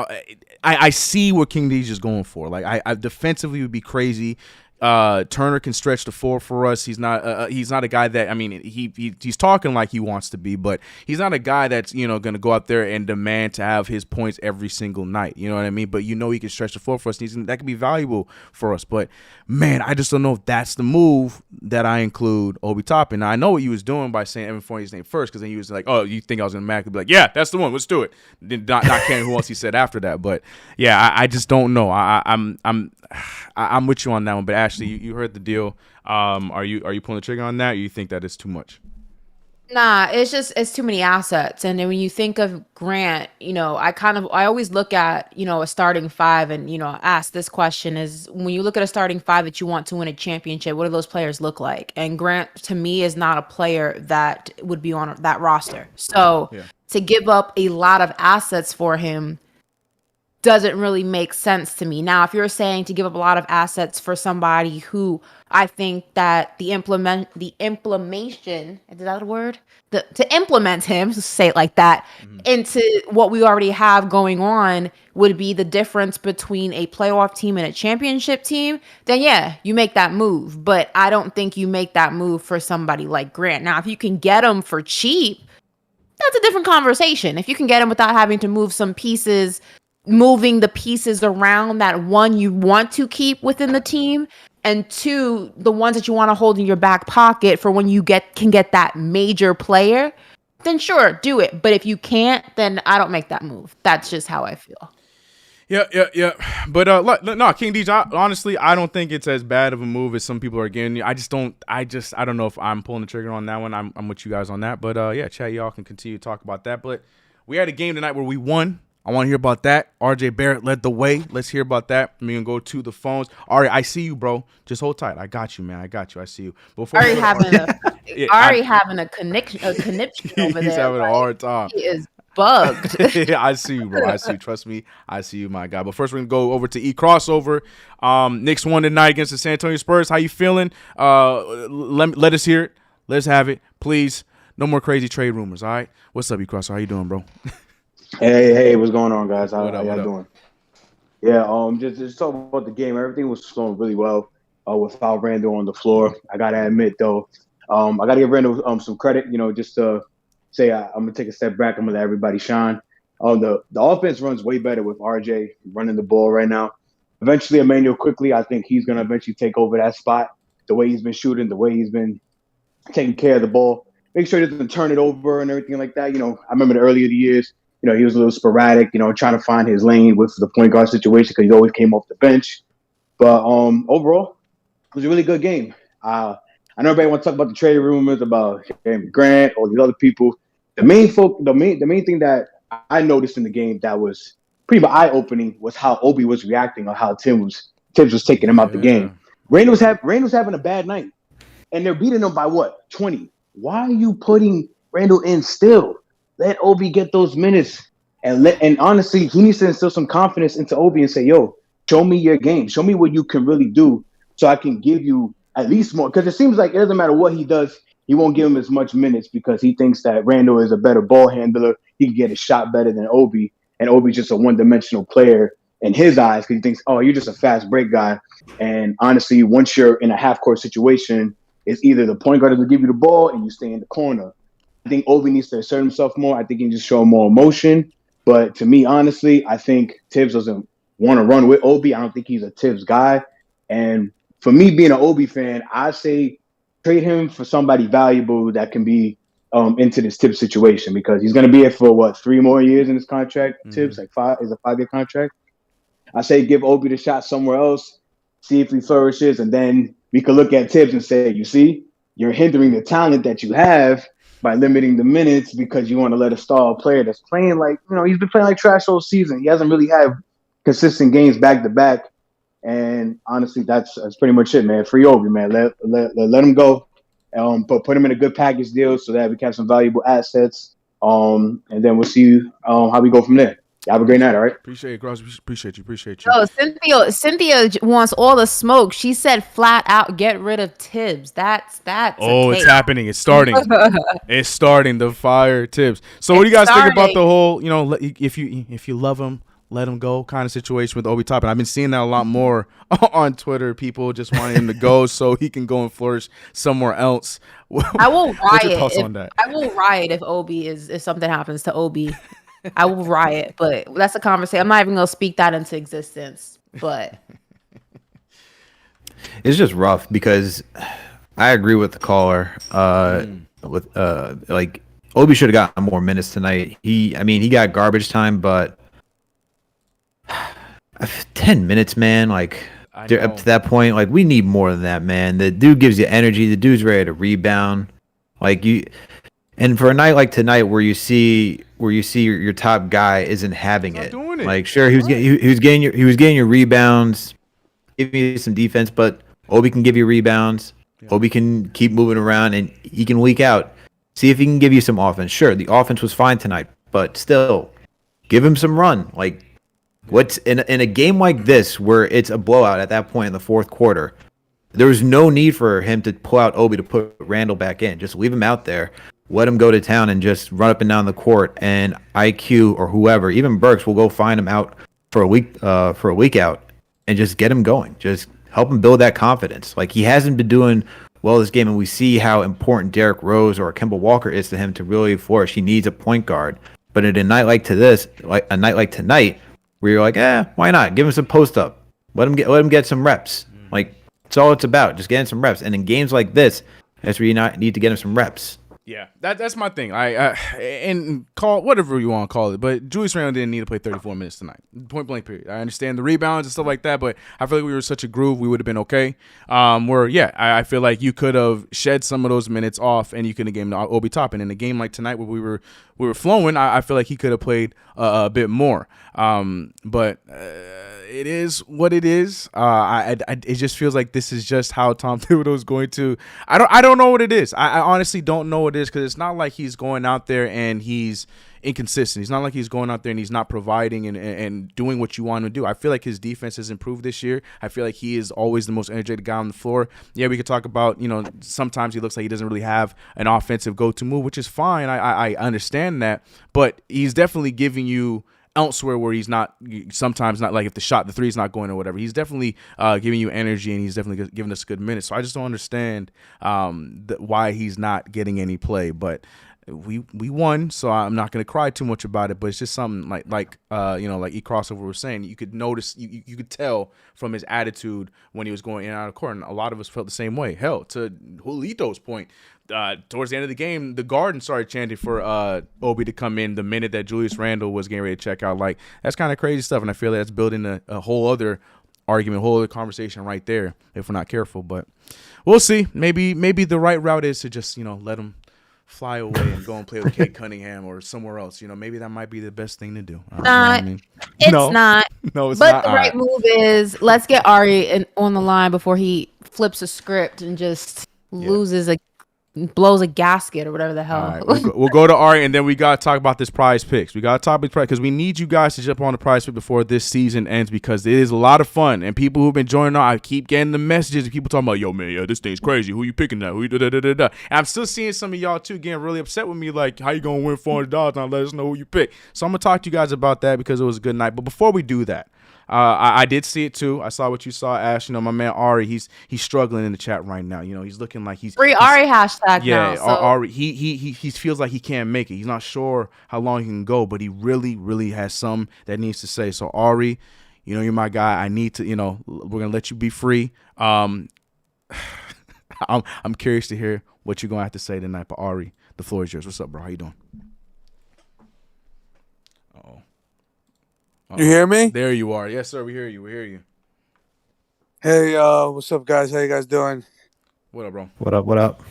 S1: I see what King Deej is going for. Like I defensively would be crazy. Turner can stretch the floor for us. He's not a guy that, I mean, he's talking like he wants to be, but he's not a guy that's, going to go out there and demand to have his points every single night. You know what I mean? But he can stretch the floor for us. That could be valuable for us. But man, I just don't know if that's the move that I include Obi Toppin. Now I know what he was doing by saying Evan Fournier's name first, because then he was like, "Oh, you think I was gonna be like, yeah, that's the one. Let's do it." Then not caring who else he said after that. But yeah, I just don't know. I'm with you on that one. But Ashley, you heard the deal. Are you pulling the trigger on that, or you think that is too much?
S2: Nah, it's too many assets. And then when you think of Grant, I always look at, a starting five and, ask this question is when you look at a starting five that you want to win a championship, what do those players look like? And Grant, to me, is not a player that would be on that roster. So to give up a lot of assets for him doesn't really make sense to me. Now, if you're saying to give up a lot of assets for somebody who I think that the implementation, is that a word? To implement him, to say it like that, into what we already have going on would be the difference between a playoff team and a championship team, then yeah, you make that move. But I don't think you make that move for somebody like Grant. Now, if you can get him for cheap, that's a different conversation. If you can get him without having to move some pieces, moving the pieces around that one you want to keep within the team, and two, the ones that you want to hold in your back pocket for when you can get that major player, then sure, do it. But if you can't, then I don't make that move. That's just how I feel.
S1: Yeah. But no, King Deej, honestly, I don't think it's as bad of a move as some people are getting. I don't know if I'm pulling the trigger on that one. I'm with you guys on that. But chat, y'all can continue to talk about that. But we had a game tonight where we won. I want to hear about that. RJ Barrett led the way. Let's hear about that. I'm going to go to the phones. Ari, I see you, bro. Just hold tight. I got you, man. I got you. I see you. Before
S2: having a connection over there.
S1: He's having a hard time.
S2: He is bugged.
S1: I see you, bro. I see you. Trust me. I see you, my guy. But first, we're going to go over to E-Crossover. Knicks won tonight against the San Antonio Spurs. How you feeling? Let us hear it. Let's have it. Please. No more crazy trade rumors, all right? What's up, E-Crossover? How you doing, bro?
S6: Hey, what's going on, guys? How y'all doing? Yeah, just talking about the game. Everything was going really well without Randle on the floor. I gotta admit, though, I gotta give Randle some credit. Just to say I'm gonna take a step back. I'm gonna let everybody shine. The offense runs way better with RJ running the ball right now. Eventually, Emmanuel Quickley, I think he's gonna eventually take over that spot. The way he's been shooting, the way he's been taking care of the ball, make sure he doesn't turn it over and everything like that. I remember the earlier years. He was a little sporadic, trying to find his lane with the point guard situation because he always came off the bench. But overall, it was a really good game. I know everybody wants to talk about the trade rumors about Jeremy Grant or these other people. The main thing that I noticed in the game that was pretty eye-opening was how Obi was reacting or how Tibs was taking him out the game. Randle was having a bad night, and they're beating him by what, 20? Why are you putting Randle in still? Let Obi get those minutes, and honestly, he needs to instill some confidence into Obi and say, "Yo, Show me your game. Show me what you can really do so I can give you at least more. Because it seems like it doesn't matter what he does, he won't give him as much minutes because he thinks that Randle is a better ball handler. He can get a shot better than Obi. And Obi's just a one-dimensional player in his eyes because he thinks, oh, you're just a fast break guy. And honestly, once you're in a half-court situation, it's either the point guard will give you the ball and you stay in the corner. I think Obi needs to assert himself more. I think he can just show more emotion. But to me, honestly, I think Tibs doesn't want to run with Obi. I don't think he's a Tibs guy. And for me being an Obi fan, I say trade him for somebody valuable that can be into this Tibs situation because he's going to be here for, 3 more years in his contract? Mm-hmm. Tibs, like 5-year contract. I say give Obi the shot somewhere else, see if he flourishes, and then we could look at Tibs and say, you see, you're hindering the talent that you have by limiting the minutes because you want to let a star player that's playing he's been playing like trash all season. He hasn't really had consistent games back to back. And honestly, that's pretty much it, man. Free Obi, man. Let him go. But put him in a good package deal so that we can have some valuable assets. And then we'll see how we go from there. Have a great night, all right?
S1: Appreciate it, Gross. Appreciate you.
S2: Oh, Cynthia wants all the smoke. She said flat out, get rid of Tibs. That's.
S1: Oh, it's happening. It's starting. It's starting. The fire Tibs. So, what do you guys think about the whole, if you love him, let him go kind of situation with Obi Toppin? I've been seeing that a lot more on Twitter. People just wanting him to go so he can go and flourish somewhere else.
S2: I will riot.
S1: What's your thoughts on that?
S2: I will riot if something happens to Obi. I will riot, but that's a conversation. I'm not even gonna speak that into existence. But
S3: it's just rough because I agree with the caller. With Obi should have gotten more minutes tonight. He got garbage time, but 10 minutes, man. Up to that point, we need more than that, man. The dude gives you energy. The dude's ready to rebound. And for a night like tonight, where you see your top guy isn't having it. Sure, he was getting your rebounds, giving you some defense, but Obi can give you rebounds. Yeah. Obi can keep moving around, and he can leak out. See if he can give you some offense. Sure, the offense was fine tonight, but still, give him some run. What's in a game like this where it's a blowout at that point in the fourth quarter? There was no need for him to pull out Obi to put Randle back in. Just leave him out there. Let him go to town and just run up and down the court, and IQ or whoever, even Burks, will go find him out for a week out and just get him going. Just help him build that confidence. He hasn't been doing well this game, and we see how important Derrick Rose or Kemba Walker is to him to really flourish. He needs a point guard. But in a night like tonight, where you're why not? Give him some post up. Let him get some reps. It's all it's about, just getting some reps. And in games like this, that's where you need to get him some reps.
S1: Yeah, that's my thing. And call whatever you want to call it, but Julius Randle didn't need to play 34 minutes tonight. Point blank period. I understand the rebounds and stuff like that, but I feel like we were such a groove, we would have been okay. I feel like you could have shed some of those minutes off, and you could have given Obi Toppin in a game like tonight where we were flowing. I feel like he could have played a bit more. But it is what it is. It just feels like this is just how Tom Thibodeau is going to. I don't know what it is. I honestly don't know what it is, because it's not like he's going out there and he's inconsistent. He's not like he's going out there and he's not providing and doing what you want him to do. I feel like his defense has improved this year. I feel like he is always the most energetic guy on the floor. Yeah, we could talk about, sometimes he looks like he doesn't really have an offensive go-to move, which is fine. I understand that, but he's definitely giving you elsewhere where he's not, sometimes not, if the three is not going or whatever. He's definitely giving you energy, and he's definitely giving us good minutes. So I just don't understand why he's not getting any play. But we won, so I'm not going to cry too much about it. But it's just something like E Crossover was saying. You could notice, you could tell from his attitude when he was going in and out of court, and a lot of us felt the same way. Hell, to Julito's point, towards the end of the game, the Garden started chanting for Obi to come in the minute that Julius Randle was getting ready to check out. That's kind of crazy stuff, and I feel like that's building a whole other argument, whole other conversation right there if we're not careful. But we'll see. Maybe the right route is to just let him fly away and go and play with Kate Cunningham or somewhere else. Maybe that might be the best thing to do.
S2: It's not.
S1: No, it's
S2: but
S1: not.
S2: The right move is, let's get Ari on the line before he flips a script and just loses blows a gasket or whatever the
S1: All
S2: hell.
S1: right, we'll go to Ari, and then we got to talk about this prize picks. We got to talk about prize because we need you guys to jump on the prize pick before this season ends because it is a lot of fun. And people who've been joining on, I keep getting the messages of people talking about, yo, man, this thing's crazy. Who you picking now? Who you da-da-da-da-da? And I'm still seeing some of y'all, too, getting really upset with me, like, how you going to win $400 and let us know who you pick? So I'm going to talk to you guys about that because it was a good night. But before we do that, I did see it too. I saw what you saw, Ash. My man Ari, he's struggling in the chat right now. He's looking like he's
S2: free Ari hashtag.
S1: Yeah,
S2: now, so.
S1: Ari. He feels like he can't make it. He's not sure how long he can go, but he really, really has some that needs to say. So Ari, you're my guy. I need to. We're gonna let you be free. I'm curious to hear what you're gonna have to say tonight. But Ari, the floor is yours. What's up, bro? How you doing?
S7: You hear me?
S1: There you are. Yes, sir. We hear you. We hear you.
S7: Hey, what's up, guys? How you guys doing?
S1: What up, bro?
S3: What up?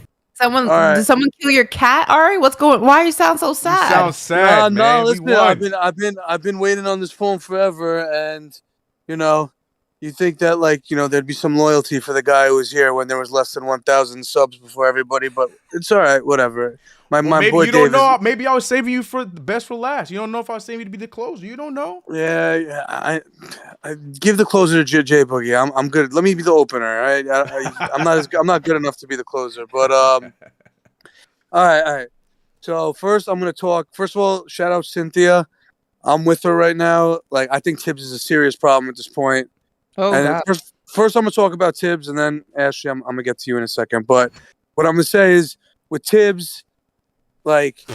S2: Did someone kill your cat, Ari? What's going? Why you sound so sad?
S1: You sound sad, man.
S7: No, listen, I've been waiting on this phone forever, and you think that there'd be some loyalty for the guy who was here when there was less than 1,000 subs before everybody, but it's all right, whatever. My
S1: maybe
S7: boy
S1: you don't
S7: Dave
S1: know. Maybe I was saving you for the best for last. You don't know if I was saving you to be the closer. You don't know.
S7: Yeah, I give the closer to J Boogie. I'm good. Let me be the opener. All right, I'm not good enough to be the closer. But all right. So first, I'm gonna talk. First of all, shout out Cynthia. I'm with her right now. Like, I think Tibs is a serious problem at this point.
S2: Oh,
S7: and
S2: God.
S7: First, I'm gonna talk about Tibs, and then Ashley, I'm gonna get to you in a second. But what I'm gonna say is with Tibs. Like,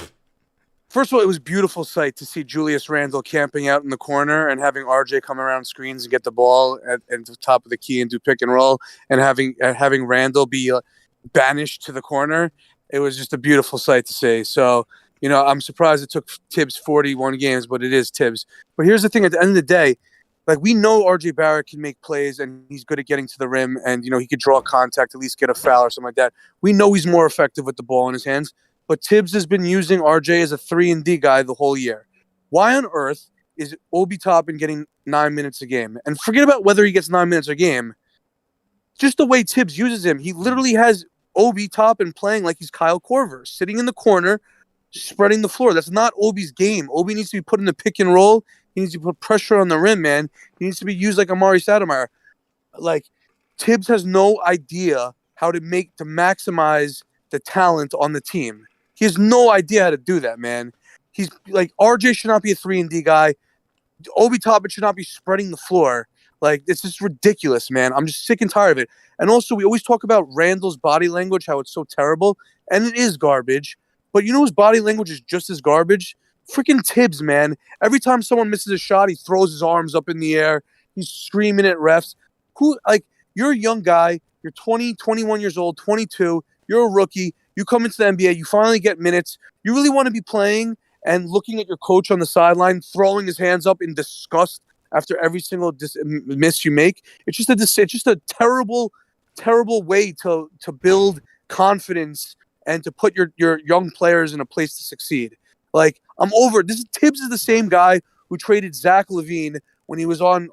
S7: first of all, it was a beautiful sight to see Julius Randle camping out in the corner and having RJ come around screens and get the ball at the top of the key and do pick and roll, and having Randle be banished to the corner. It was just a beautiful sight to see. So, I'm surprised it took Tibs 41 games, but it is Tibs. But here's the thing: at the end of the day, like, we know RJ Barrett can make plays and he's good at getting to the rim, and he could draw contact, at least get a foul or something like that. We know he's more effective with the ball in his hands. But Tibs has been using RJ as a 3-and-D guy the whole year. Why on earth is Obi Toppin getting 9 minutes a game? And forget about whether he gets 9 minutes a game. Just the way Tibs uses him. He literally has Obi Toppin playing like he's Kyle Korver, sitting in the corner, spreading the floor. That's not Obi's game. Obi needs to be put in the pick and roll. He needs to put pressure on the rim, man. He needs to be used like Amari Stoudemire. Like, Tibs has no idea how to maximize the talent on the team. He has no idea how to do that, man. He's like, RJ should not be a 3-and-D guy. Obi Toppin should not be spreading the floor. Like, it's just ridiculous, man. I'm just sick and tired of it. And also, we always talk about Randle's body language, how it's so terrible. And it is garbage. But whose body language is just as garbage? Freaking Tibs, man. Every time someone misses a shot, he throws his arms up in the air. He's screaming at refs. You're a young guy. You're 20, 21 years old, 22. You're a rookie. You come into the NBA, you finally get minutes. You really want to be playing and looking at your coach on the sideline, throwing his hands up in disgust after every single miss you make. It's just a terrible, terrible way to build confidence and to put your young players in a place to succeed. Like, I'm over it. Tibbs is the same guy who traded Zach LaVine when he was on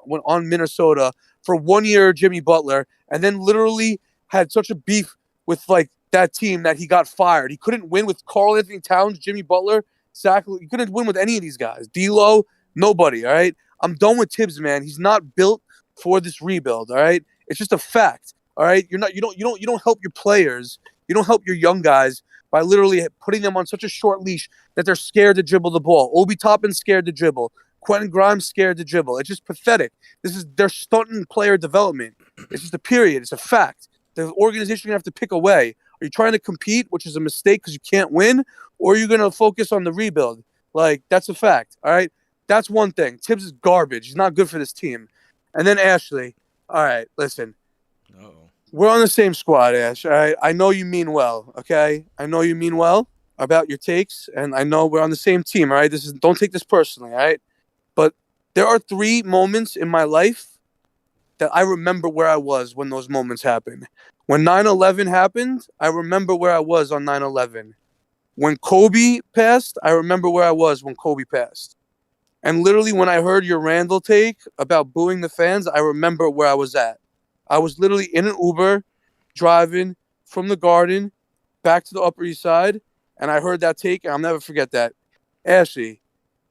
S7: Minnesota for 1 year Jimmy Butler, and then literally had such a beef with that team that he got fired. He couldn't win with Karl Anthony Towns, Jimmy Butler, Zach. He couldn't win with any of these guys. D'Lo, nobody. All right, I'm done with Tibbs, man. He's not built for this rebuild. All right, it's just a fact. All right, you don't help your players. You don't help your young guys by literally putting them on such a short leash that they're scared to dribble the ball. Obi Toppin's scared to dribble. Quentin Grimes scared to dribble. It's just pathetic. They're stunting player development. It's just a period. It's a fact. The organization gonna have to pick a way. Are you trying to compete, which is a mistake because you can't win, or are you gonna focus on the rebuild? Like, that's a fact. All right, that's one thing. Tibbs is garbage. He's not good for this team. And then Ashley. All right, listen. We're on the same squad, Ash. All right, I know you mean well. Okay, I know you mean well about your takes, and I know we're on the same team. All right, don't take this personally. All right, but there are 3 moments in my life that I remember where I was when those moments happened. When 9/11 happened, I remember where I was on 9/11. When Kobe passed, I remember where I was when Kobe passed. And literally, when I heard your Randle take about booing the fans, I remember where I was at. I was literally in an Uber, driving from the Garden back to the Upper East Side, and I heard that take, and I'll never forget that. Ashley,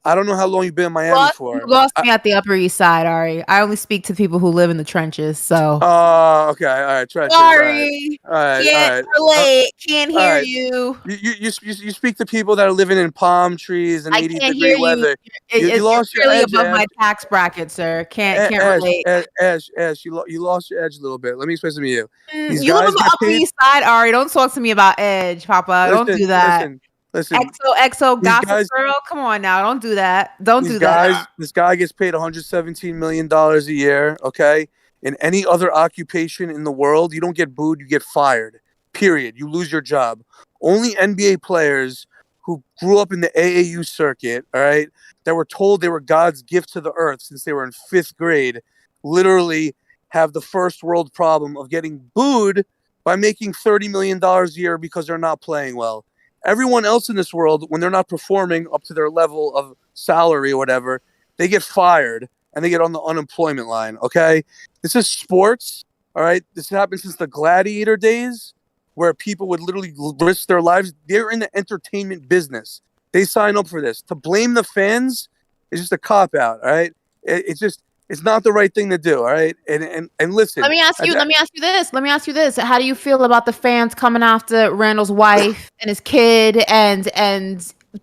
S7: I don't know how long you've been in Miami for.
S2: You lost me at the Upper East Side, Ari. I only speak to people who live in the trenches, so.
S7: Oh, okay. All right. Trenches.
S2: Sorry.
S7: All right.
S2: Can't relate. Can't hear you.
S7: You speak to people that are living in palm trees and 80-degree weather.
S2: You lost your edge, above my tax bracket, sir. Can't relate.
S7: Ash, you lost your edge a little bit. Let me explain something to you.
S2: You live on the Upper East Side, Ari. Don't talk to me about edge, Papa. Don't do that. Listen, XO gossip girl. Come on now. Don't do that. Don't do that.
S7: This guy gets paid $117 million a year, okay? In any other occupation in the world, you don't get booed, you get fired. Period. You lose your job. Only NBA players who grew up in the AAU circuit, all right, that were told they were God's gift to the earth since they were in 5th grade, literally have the first world problem of getting booed by making $30 million a year because they're not playing well. Everyone else in this world, when they're not performing up to their level of salary or whatever, they get fired and they get on the unemployment line, okay? This is sports, all right? This happened since the gladiator days where people would literally risk their lives. They're in the entertainment business. They sign up for this. To blame the fans is just a cop-out, all right? It's not the right thing to do, all right? And listen.
S2: Let me ask you this. How do you feel about the fans coming after Randle's wife and his kid and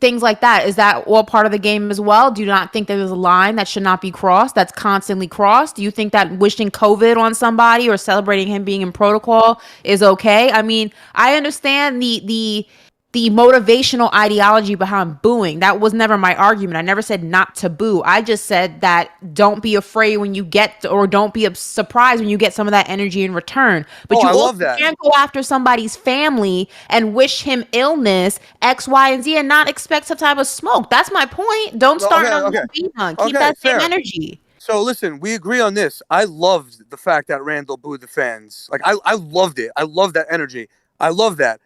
S2: things like that? Is that all part of the game as well? Do you not think there's a line that should not be crossed, that's constantly crossed? Do you think that wishing COVID on somebody or celebrating him being in protocol is okay? I mean, I understand the motivational ideology behind booing. That was never my argument. I never said not to boo. I just said that don't be afraid when you get, or don't be surprised when you get some of that energy in return. But you also can't go after somebody's family and wish him illness, X, Y, and Z, and not expect some type of smoke. That's my point. Don't start on the beat hunt. Keep that same energy.
S7: So listen, we agree on this. I loved the fact that Randle booed the fans. Like I loved it. I love that energy. I love that.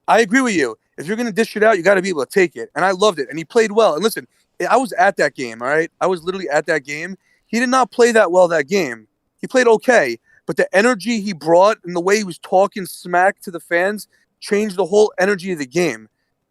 S7: I agree with you. If you're going to dish it out, you got to be able to take it. And I loved it. And he played well. And listen, I was at that game, all right? I was literally at that game. He did not play that well that game. He played okay. But the energy he brought and the way he was talking smack to the fans changed the whole energy of the game.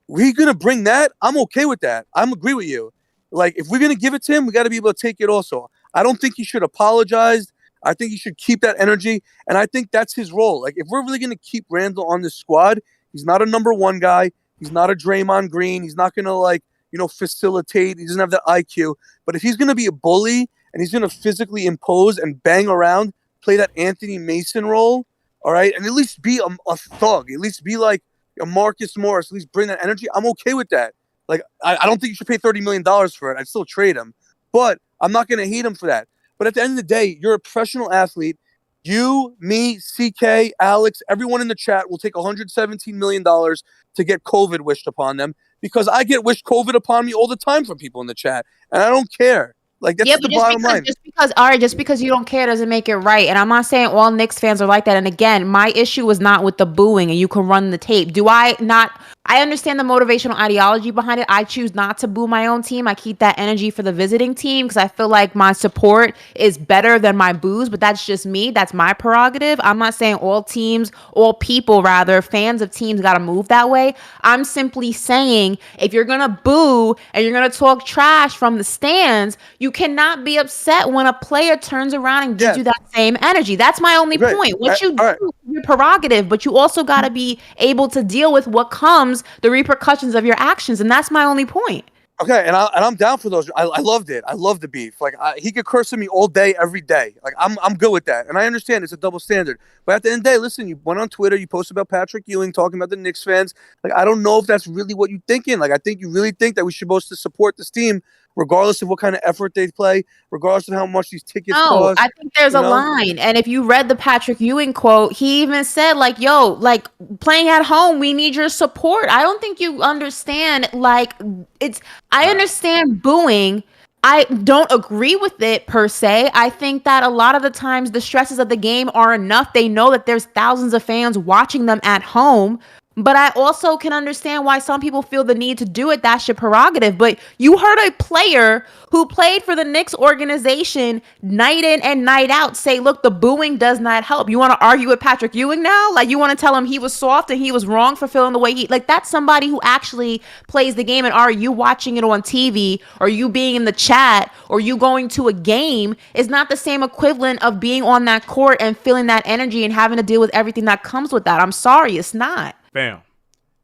S7: We're going to bring that. I'm okay with that. I'm agree with you. Like, if we're going to give it to him, we got to be able to take it also. I don't think he should apologize. I think he should keep that energy. And I think that's his role. Like, if we're really going to keep Randle on this squad, he's not a number one guy. He's not a Draymond Green. He's not going to, facilitate. He doesn't have that IQ. But if he's going to be a bully and he's going to physically impose and bang around, play that Anthony Mason role, all right, and at least be a thug, at least be like a Marcus Morris, at least bring that energy, I'm okay with that. Like, I don't think you should pay $30 million for it. I'd still trade him. But I'm not going to hate him for that. But at the end of the day, you're a professional athlete. You, me, CK, Alex, everyone in the chat will take $117 million to get COVID wished upon them, because I get wished COVID upon me all the time from people in the chat, and I don't care. Like, that's the bottom line.
S2: Just because you don't care doesn't make it right. And I'm not saying all Knicks fans are like that. And again, my issue was not with the booing, and you can run the tape. I understand the motivational ideology behind it. I choose not to boo my own team. I keep that energy for the visiting team because I feel like my support is better than my boos, but that's just me. That's my prerogative. I'm not saying all people, fans of teams got to move that way. I'm simply saying if you're going to boo and you're going to talk trash from the stands, you cannot be upset when a player turns around and gives you that same energy. That's my only point. What you do is your prerogative, but you also got to be able to deal with what comes, the repercussions of your actions, and that's my only point.
S7: Okay, and I'm down for those. I loved it. I love the beef. Like, he could curse at me all day, every day. Like, I'm good with that, and I understand it's a double standard. But at the end of the day, listen, you went on Twitter, you posted about Patrick Ewing, talking about the Knicks fans. Like, I don't know if that's really what you're thinking. Like, I think you really think that we should supposed to support this team regardless of what kind of effort they play, regardless of how much these tickets cost.
S2: I think there's a line. And if you read the Patrick Ewing quote, he even said, like, yo, like, playing at home, we need your support. I don't think you understand, like, I understand booing. I don't agree with it per se. I think that a lot of the times the stresses of the game are enough. They know that there's thousands of fans watching them at home. But I also can understand why some people feel the need to do it. That's your prerogative. But you heard a player who played for the Knicks organization night in and night out say, look, the booing does not help. You want to argue with Patrick Ewing now? Like, you want to tell him he was soft and he was wrong for feeling the way he, like, that's somebody who actually plays the game. And are you watching it on TV, or you being in the chat, or you going to a game is not the same equivalent of being on that court and feeling that energy and having to deal with everything that comes with that. I'm sorry, it's not.
S1: Bam.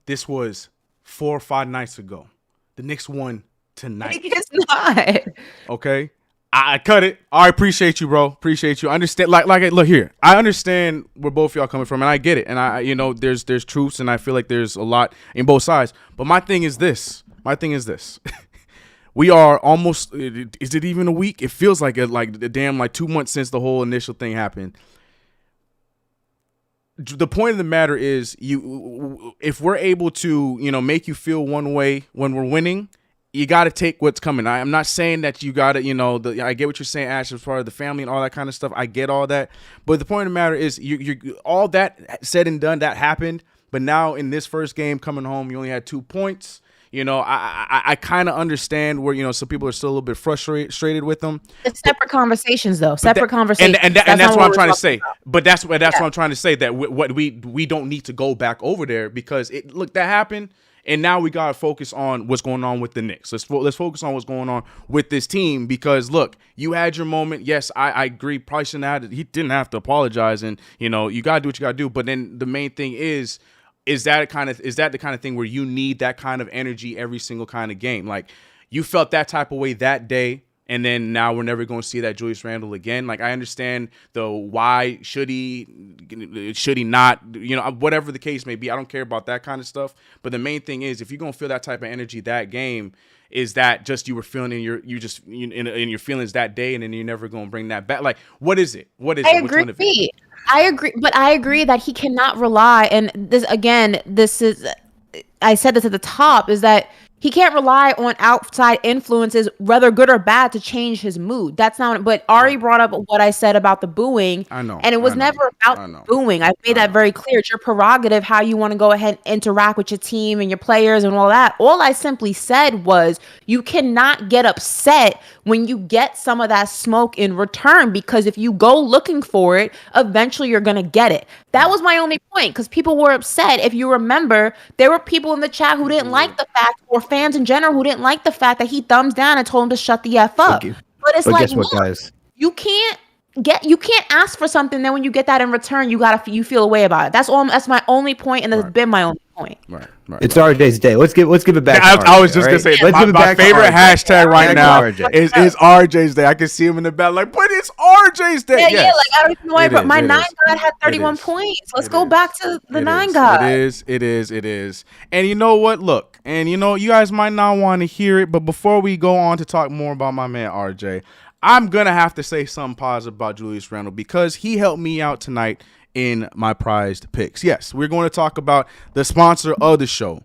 S1: This was 4 or 5 nights ago. The Knicks won tonight.
S2: It's not.
S1: Okay. I cut it. I appreciate you, bro. Appreciate you. Understand. Like, look here. I understand where both of y'all coming from, and I get it. And I, there's truths, and I feel like there's a lot in both sides. But my thing is this. We are almost. Is it even a week? It feels like 2 months since the whole initial thing happened. The point of the matter is, if we're able to, make you feel one way when we're winning, you got to take what's coming. I'm not saying that you got to, I get what you're saying, Ash, as far as the family and all that kind of stuff. I get all that. But the point of the matter is, you all that said and done, that happened. But now in this first game coming home, you only had 2 points. I kind of understand where, some people are still a little bit frustrated with them.
S2: It's separate conversations, though. Separate conversations.
S1: And that's what I'm trying to say. About. But that's what I'm trying to say, that what we don't need to go back over there, because that happened. And now we got to focus on what's going on with the Knicks. Let's focus on what's going on with this team, because, look, you had your moment. Yes, I agree. Probably shouldn't have. He didn't have to apologize. And, you got to do what you got to do. But then the main thing is that the kind of thing where you need that kind of energy every single kind of game? Like, you felt that type of way that day, and then now we're never going to see that Julius Randle again. Like, I understand the why should he not, whatever the case may be. I don't care about that kind of stuff. But the main thing is, if you're going to feel that type of energy that game, is that just you were feeling in your feelings that day, and then you're never going to bring that back? Like, what is it? What is it? Which one of it?
S2: I agree, but I agree that he cannot rely, and this is, I said this at the top, is that he can't rely on outside influences, whether good or bad, to change his mood. That's not. But Ari brought up what I said about the booing.
S1: I know,
S2: and it was never about booing. I made that very clear. It's your prerogative how you want to go ahead and interact with your team and your players and all that. All I simply said was, you cannot get upset when you get some of that smoke in return, because if you go looking for it, eventually you're gonna get it. That was my only point, because people were upset. If you remember, there were people in the chat who didn't like the fact, or fans in general who didn't like the fact that he thumbs down and told him to shut the F up. But it's like,
S3: guess what, guys?
S2: You can't ask for something, then when you get that in return, you feel a way about it. That's my only point, and that's been my only point.
S1: Right.
S3: It's RJ's day. Let's give it back.
S1: I was just gonna say, my favorite hashtag right now is RJ's day. I can see him in the back, like, but it's RJ's day.
S2: Yeah, like, I don't even know why, but my 9 guy had 31 points. Let's go back to the 9 guy.
S1: It is. And you know what? Look, and you guys might not want to hear it, but before we go on to talk more about my man RJ, I'm gonna have to say something positive about Julius Randle, because he helped me out tonight in my prized picks. Yes, we're going to talk about the sponsor of the show,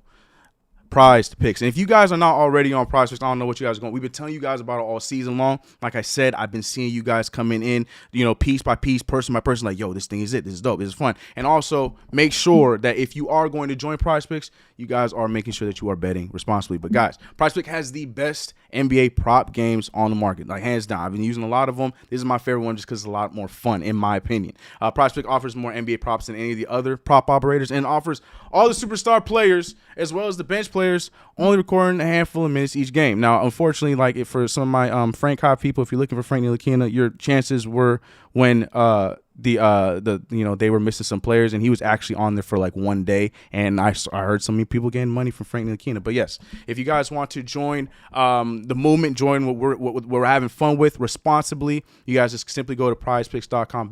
S1: PrizePicks. And if you guys are not already on PrizePicks, I don't know what you guys are going. We've been telling you guys about it all season long. Like I said, I've been seeing you guys coming in, piece by piece, person by person, like, yo, this thing is it. This is dope. This is fun. And also make sure that if you are going to join PrizePicks, you guys are making sure that you are betting responsibly. But guys, PrizePicks has the best NBA prop games on the market, like hands down. I've been using a lot of them. This is my favorite one just because it's a lot more fun, in my opinion. PrizePicks offers more NBA props than any of the other prop operators, and offers all the superstar players as well as the bench players only recording a handful of minutes each game. Now, unfortunately, like for some of my Frank Hop people, if you're looking for Frank Ntilikina, your chances were when they were missing some players, and he was actually on there for like 1 day, and I heard some people getting money from Frank Ntilikina. But yes, if you guys want to join the movement, join what we're having fun with responsibly, you guys just simply go to prizepicks.com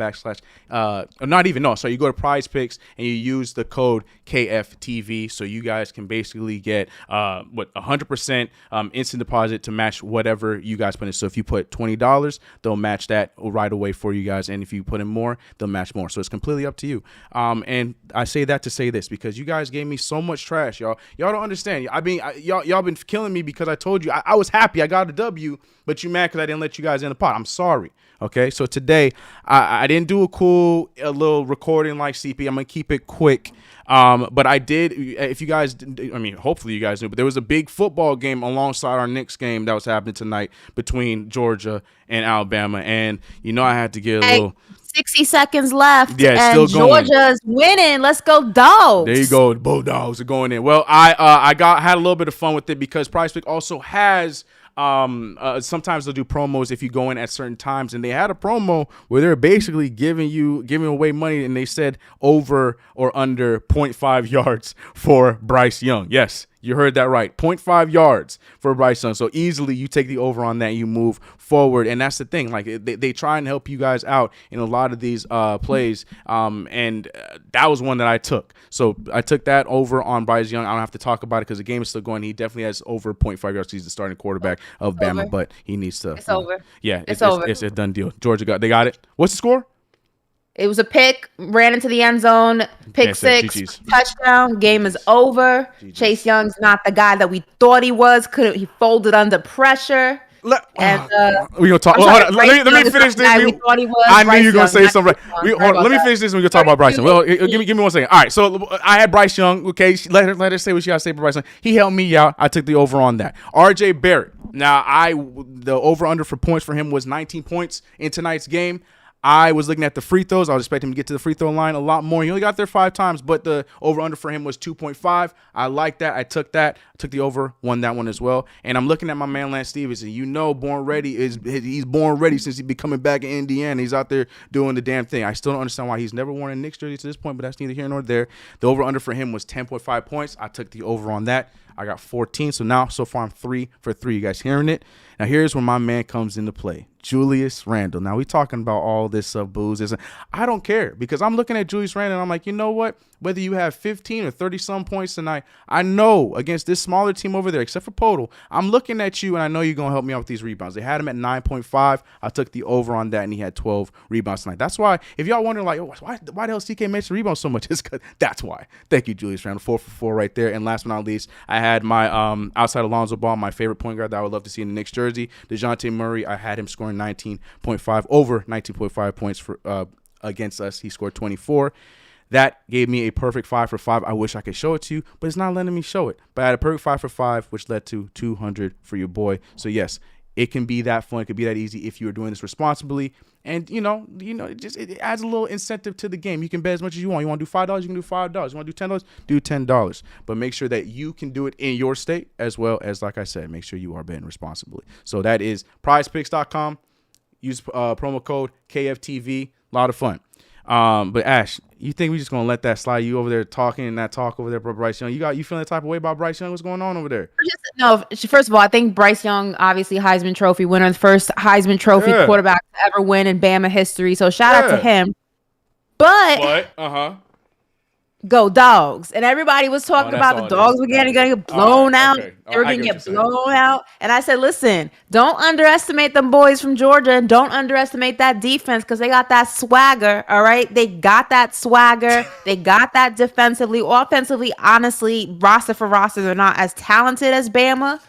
S1: you go to PrizePicks and you use the code KFTV, so you guys can basically get 100% instant deposit to match whatever you guys put in. So if you put $20, they'll match that right away for you guys, and if you put in more, more, they'll match more. So it's completely up to you. And I say that to say this because you guys gave me so much trash, y'all. Y'all don't understand. I mean, y'all been killing me because I told you I was happy I got a W, but you mad because I didn't let you guys in the pot. I'm sorry. Okay, so today I didn't do a little recording like CP. I'm gonna keep it quick. But I did. If you guys, I mean, hopefully you guys knew, but there was a big football game alongside our Knicks game that was happening tonight between Georgia and Alabama, and I had to get a little.
S2: 60 seconds left.
S1: Yeah, it's
S2: and
S1: still going.
S2: Georgia's winning. Let's go, Dogs.
S1: There you go. The Bulldogs are going in. Well, I had a little bit of fun with it because PrizePicks also has. Sometimes they'll do promos if you go in at certain times, and they had a promo where they're basically giving away money, and they said over or under 0.5 yards for Bryce Young. Yes, you heard that right. 0.5 yards for Bryce Young. So easily you take the over on that, you move forward. And that's the thing. Like they try and help you guys out in a lot of these plays. And that was one that I took. So I took that over on Bryce Young. I don't have to talk about it because the game is still going. He definitely has over 0.5 yards. He's the starting quarterback of Bama, but he needs to.
S2: It's over.
S1: Yeah,
S2: it's over.
S1: It's a done deal. Georgia they got it. What's the score?
S2: It was a pick, ran into the end zone, pick six, touchdown. Game is over. Chase Young's not the guy that we thought he was. He folded under pressure.
S1: We're gonna talk. Let me finish this. I knew you were gonna say something. Let me finish this. And we're gonna talk about Bryce Young. Well, give me 1 second. All right. So I had Bryce Young. Okay, let her say what she gotta say for Bryce Young. He helped me out. I took the over on that. RJ Barrett. Now the over under for points for him was 19 points in tonight's game. I was looking at the free throws. I was expecting him to get to the free throw line a lot more. He only got there 5 times, but the over-under for him was 2.5. I like that. I took that. I took the over, won that one as well. And I'm looking at my man Lance Stevenson. Born Ready he's born ready since he's been coming back in Indiana. He's out there doing the damn thing. I still don't understand why he's never worn a Knicks jersey to this point, but that's neither here nor there. The over-under for him was 10.5 points. I took the over on that. I got 14. So far I'm 3 for 3. You guys hearing it? Now here's where my man comes into play. Julius Randle. Now we talking about all this booze. I don't care because I'm looking at Julius Randle and I'm like, you know what? Whether you have 15 or 30 some points tonight, I know against this smaller team over there, except for Podol, I'm looking at you and I know you're going to help me out with these rebounds. They had him at 9.5. I took the over on that and he had 12 rebounds tonight. That's why, if y'all wondering like, why the hell CK makes the rebounds so much? It's because that's why. Thank you, Julius Randle. 4 for 4 right there. And last but not least, I had my outside Alonzo Ball, my favorite point guard that I would love to see in the Knicks jersey, DeJounte Murray. I had him scoring 19.5, over 19.5 points for against us. He scored 24. That gave me a perfect 5 for 5. I wish I could show it to you, but it's not letting me show it. But I had a perfect 5 for 5, which led to 200 for your boy. So yes, it can be that fun. It can be that easy if you are doing this responsibly. And it adds a little incentive to the game. You can bet as much as you want. You want to do $5? You can do $5. You want to do $10? Do $10. But make sure that you can do it in your state as well as, like I said, make sure you are betting responsibly. So that is PrizePicks.com. Use promo code KFTV. A lot of fun. But Ash, you think we just gonna let that slide? You over there talking and that talk over there about Bryce Young? You feeling that type of way about Bryce Young? What's going on over there?
S2: No, first of all, I think Bryce Young, obviously Heisman Trophy winner, the first Heisman Trophy quarterback to ever win in Bama history. So shout out to him. But go Dogs. And everybody was talking about the Dogs were going to get blown out. They were going to get blown out. And I said, listen, don't underestimate them boys from Georgia and don't underestimate that defense because they got that swagger, all right? They got that swagger. They got that defensively. Offensively, honestly, roster for roster, they're not as talented as Bama.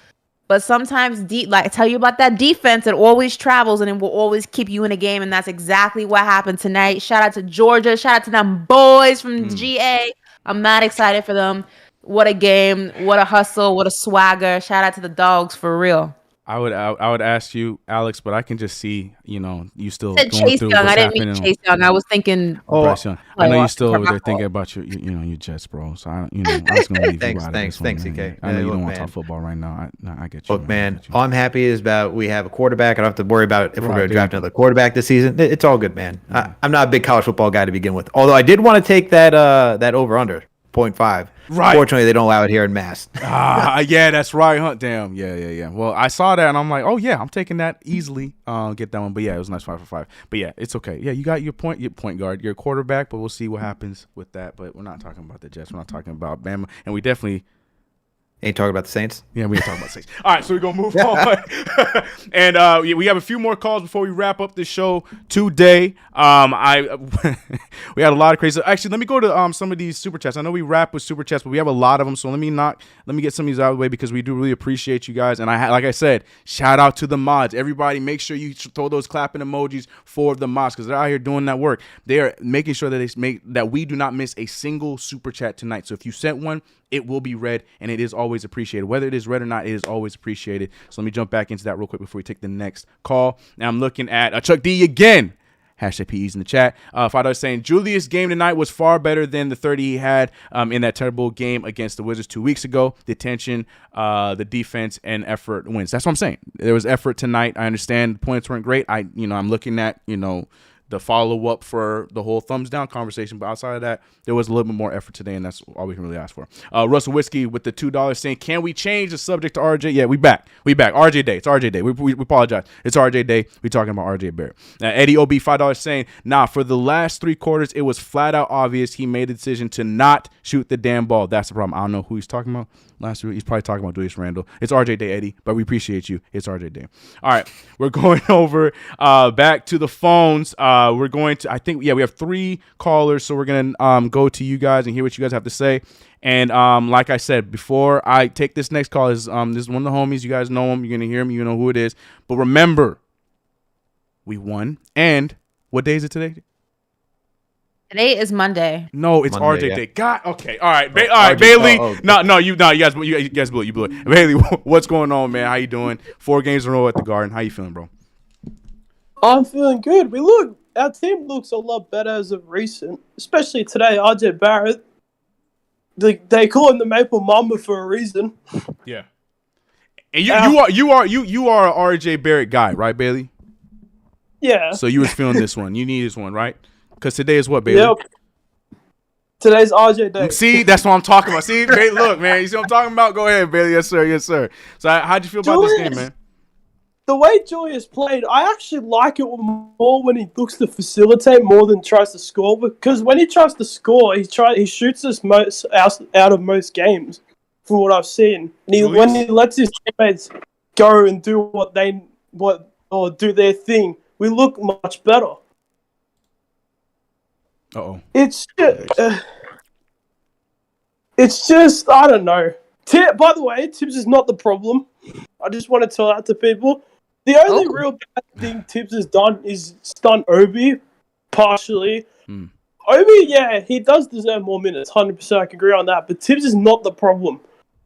S2: But sometimes, I tell you about that defense, it always travels and it will always keep you in a game. And that's exactly what happened tonight. Shout out to Georgia. Shout out to them boys from GA. I'm not excited for them. What a game. What a hustle. What a swagger. Shout out to the Dogs for real.
S1: I would ask you, Alex, but I can just see, you still
S2: going
S1: Chase
S2: through
S1: Young.
S2: I didn't mean Chase Young. I was thinking
S1: Bryce Young. I know you still over there thinking about your Jets, bro. So I'm just gonna leave you out of this one,
S3: thanks, CK.
S1: I know you don't want to talk football right now. I get you.
S3: Look, man, all I'm happy is about we have a quarterback. I don't have to worry about if we're going to draft another quarterback this season. It's all good, man. I'm not a big college football guy to begin with. Although I did want to take that over under 0.5.
S1: Right.
S3: Fortunately, they don't allow it here in Mass.
S1: Yeah, that's right, huh? Damn. Yeah. Well, I saw that and I'm like, oh yeah, I'm taking that easily. Get that one. But yeah, it was a nice 5 for 5. But yeah, it's okay. Yeah, you got your point guard, your quarterback, but we'll see what happens with that. But we're not talking about the Jets. We're not talking about Bama. And we definitely
S3: Ain't talking about the Saints.
S1: Yeah, we ain't talking about Saints. All right, so we're going to move on. And we have a few more calls before we wrap up the show today. We had a lot of crazy. Actually, let me go to some of these super chats. I know we wrap with super chats, but we have a lot of them. So let me get some of these out of the way because we do really appreciate you guys. And like I said, shout out to the mods. Everybody, make sure you throw those clapping emojis for the mods because they're out here doing that work. They are making sure that we do not miss a single super chat tonight. So if you sent one, it will be read, and it is always appreciated. Whether it is read or not, it is always appreciated. So let me jump back into that real quick before we take the next call. Now I'm looking at Chuck D again. Hashtag PE's in the chat. $5 saying Julius' game tonight was far better than the 30 he had in that terrible game against the Wizards 2 weeks ago. The tension, the defense, and effort wins. That's what I'm saying. There was effort tonight. I understand the points weren't great. I'm looking at the follow-up for the whole thumbs down conversation. But outside of that, there was a little bit more effort today, and that's all we can really ask for. Russell Whiskey with the $2 saying, can we change the subject to RJ? Yeah, we back. RJ Day. It's RJ Day. We apologize. It's RJ Day. We talking about RJ Barrett. Eddie OB, $5 saying, for the last 3 quarters, it was flat out obvious he made a decision to not shoot the damn ball. That's the problem. I don't know who he's talking about. Last week, he's probably talking about Julius Randle. It's RJ Day, Eddie, but we appreciate you. It's RJ Day. All right, we're going over back to the phones. We're going to, we have 3 callers, so we're going to go to you guys and hear what you guys have to say. And like I said, before I take this next call, this is one of the homies. You guys know him. You're going to hear him. You know who it is. But remember, we won. And what day is it today?
S2: Today is Monday.
S1: No, it's
S3: Monday,
S1: RJ
S3: yeah.
S1: Day. God, okay, all right, all right, Bailey. You guys blew it. You blew it. Bailey, what's going on, man? How you doing? 4 games in a row at the Garden. How you feeling, bro?
S8: I'm feeling good. Our team looks a lot better as of recent, especially today. RJ Barrett, they call him the Maple Mamba for a reason.
S1: Yeah, and you are a RJ Barrett guy, right, Bailey?
S8: Yeah.
S1: So you was feeling this one. You need this one, right? Because today is what, Bailey?
S8: Yep. Today's RJ Day.
S1: See, that's what I'm talking about. See, Bailey, look, man, you see what I'm talking about? Go ahead, Bailey. Yes, sir. Yes, sir. So how'd you feel about this game, man?
S8: The way Julius played, I actually like it more when he looks to facilitate more than tries to score. Because when he tries to score, he shoots us most out of most games, from what I've seen. And when he lets his teammates go and do do their thing, we look much better.
S1: Uh-oh.
S8: It's just I don't know. By the way, Tibs is not the problem. I just want to tell that to people. The only real bad thing Tibs has done is stun Obi, partially. Obi, yeah, he does deserve more minutes, 100%, I can agree on that, but Tibs is not the problem.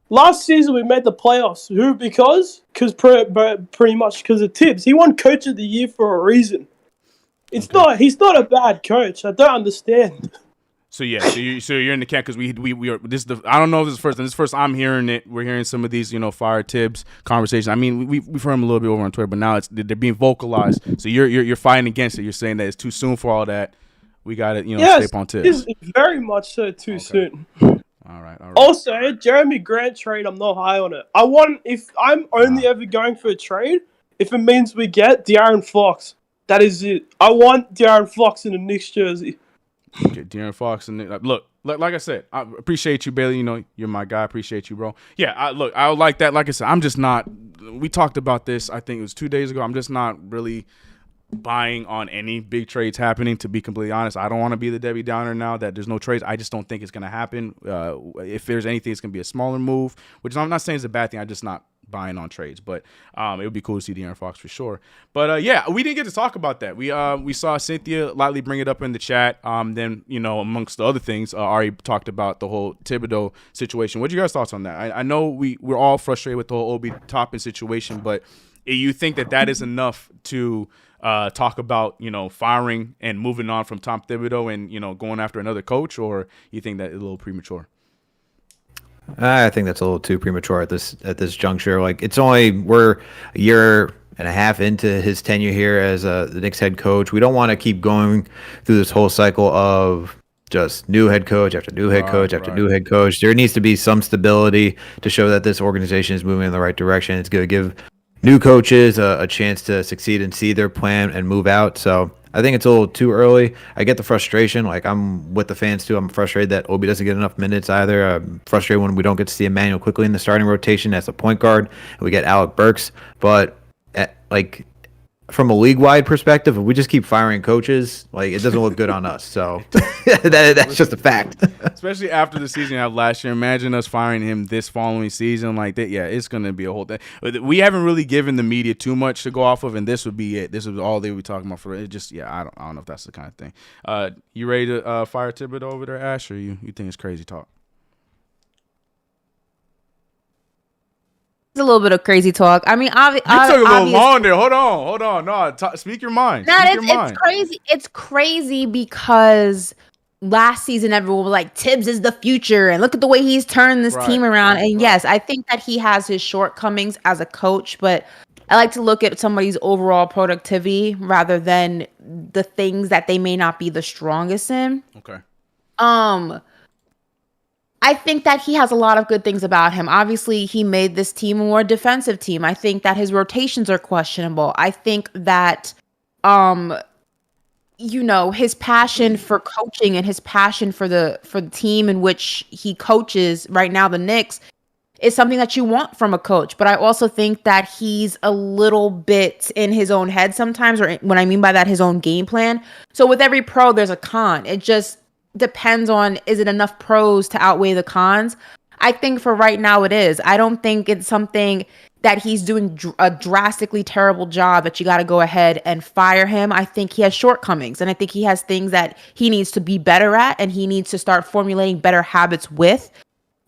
S8: Last season we made the playoffs. Who? Because pretty much because of Tibs. He won Coach of the Year for a reason. He's not a bad coach. I don't understand. So
S1: yeah, so you're in the camp because we are this is the I don't know if this is first and this is first I'm hearing it. We're hearing some of these fire Tibs conversations. I mean we've heard them a little bit over on Twitter, but now they're being vocalized. So you're fighting against it. You're saying that it's too soon for all that. We got to stay up on Tibs.
S8: It's very much so too soon.
S1: All right.
S8: Also, Jeremy Grant trade, I'm not high on it. If I'm only ever going for a trade, if it means we get De'Aaron Fox. That is it. I want De'Aaron Fox in a Knicks jersey.
S1: Okay, De'Aaron Fox and look, like I said, I appreciate you, Bailey. You're my guy. I appreciate you, bro. Yeah, I like that. Like I said, I'm just not. We talked about this. I think it was 2 days ago. I'm just not really buying on any big trades happening. To be completely honest, I don't want to be the Debbie Downer now that there's no trades. I just don't think it's gonna happen. If there's anything, it's gonna be a smaller move, which I'm not saying is a bad thing. I'm just not buying on trades, but it would be cool to see De'Aaron Fox for sure. But yeah, we didn't get to talk about that. We saw Cynthia lightly bring it up in the chat. Then amongst the other things, Ari talked about the whole Thibodeau situation. What are you guys' thoughts on that? I know we're all frustrated with the whole Obi Toppin situation, but you think that is enough to talk about firing and moving on from Tom Thibodeau and going after another coach, or you think that is a little premature?
S3: I think that's a little too premature at this juncture. Like we're a year and a half into his tenure here as the Knicks head coach. We don't want to keep going through this whole cycle of just new head coach after new head coach after new head coach. There needs to be some stability to show that this organization is moving in the right direction. It's going to give new coaches a chance to succeed and see their plan and move out. So I think it's a little too early. I get the frustration. Like, I'm with the fans, too. I'm frustrated that Obi doesn't get enough minutes either. I'm frustrated when we don't get to see Emmanuel Quickley in the starting rotation as a point guard, and we get Alec Burks. But, from a league-wide perspective, if we just keep firing coaches, like, it doesn't look good on us. So that's just a fact.
S1: Especially after the season you had last year. Imagine us firing him this following season like that. Yeah, it's going to be a whole thing. We haven't really given the media too much to go off of, and this would be it. This is all they would be talking about for it. Just, yeah, I don't know if that's the kind of thing. You ready to fire Thibodeau over there, Ash, or you think it's crazy talk?
S2: A little bit of crazy talk. I mean,
S1: you took a little long there. Hold on. No, speak your mind.
S2: No, it's crazy. It's crazy because last season everyone was like, Tibs is the future, and look at the way he's turned this team around. And yes, I think that he has his shortcomings as a coach, but I like to look at somebody's overall productivity rather than the things that they may not be the strongest in.
S1: Okay.
S2: I think that he has a lot of good things about him. Obviously, he made this team a more defensive team. I think that his rotations are questionable. I think that, his passion for coaching and his passion for the team in which he coaches right now, the Knicks, is something that you want from a coach. But I also think that he's a little bit in his own head sometimes, or what I mean by that, his own game plan. So with every pro, there's a con. It just depends on, is it enough pros to outweigh the cons? I think for right now it is. I don't think it's something that he's doing a drastically terrible job that you got to go ahead and fire him. I think he has shortcomings, and I think he has things that he needs to be better at, and he needs to start formulating better habits with.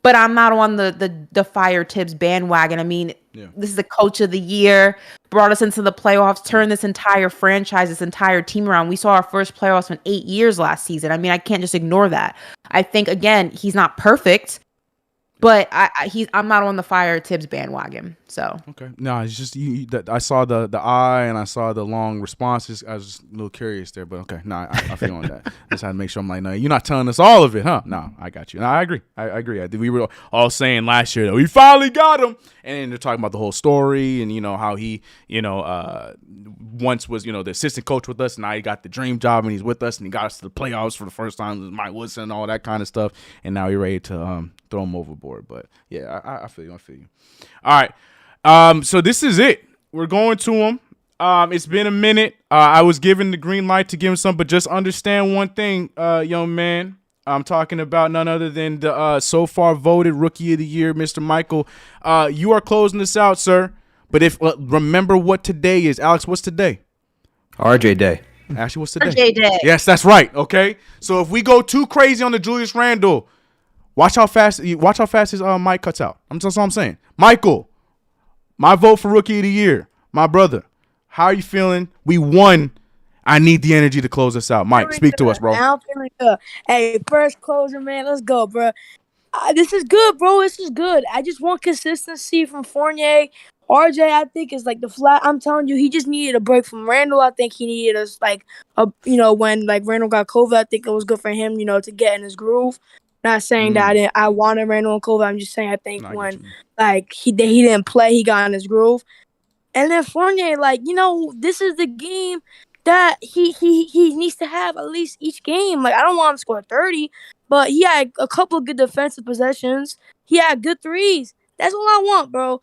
S2: But I'm not on the fire Tibbs bandwagon. I mean, This is the coach of the year, brought us into the playoffs, turned this entire franchise, this entire team around. We saw our first playoffs in 8 years last season. I mean, I can't just ignore that. I think, again, he's not perfect, but I'm not on the fire Tibbs bandwagon. So
S1: okay, no, it's just I saw the eye and I saw the long responses. I was just a little curious there, but okay, no, I feel on that. I just had to make sure. I'm like, no, you're not telling us all of it, huh? No, I got you. No, I agree. I agree. We were all saying last year that we finally got him, and then they're talking about the whole story and how he once was the assistant coach with us, and now he got the dream job and he's with us and he got us to the playoffs for the first time with Mike Woodson and all that kind of stuff, and now you're ready to throw him overboard. But yeah, I feel you. All right. So this is it. We're going to him. It's been a minute. I was given the green light to give him some, but just understand one thing, young man. I'm talking about none other than the so far voted Rookie of the Year, Mr. Michael. You are closing this out, sir. But remember what today is. Alex, what's today?
S3: RJ Day.
S1: Ashley, what's today?
S2: RJ Day.
S1: Yes, that's right. Okay. So if we go too crazy on the Julius Randle, watch how fast his mic cuts out. That's all I'm saying. Michael, my vote for Rookie of the Year. My brother, how are you feeling? We won. I need the energy to close us out. Mike, speak to us, bro.
S9: I'm feeling good. Hey, first closer, man. Let's go, bro. This is good, bro. This is good. I just want consistency from Fournier. RJ, I think, is like the flat. I'm telling you, he just needed a break from Randle. I think he needed us, when Randle got COVID, I think it was good for him, to get in his groove. Not saying that I wanted Randle and COVID. I'm just saying I think when he didn't play, he got in his groove. And then Fournier, this is the game that he needs to have at least each game. I don't want him to score 30, but he had a couple of good defensive possessions. He had good threes. That's all I want, bro.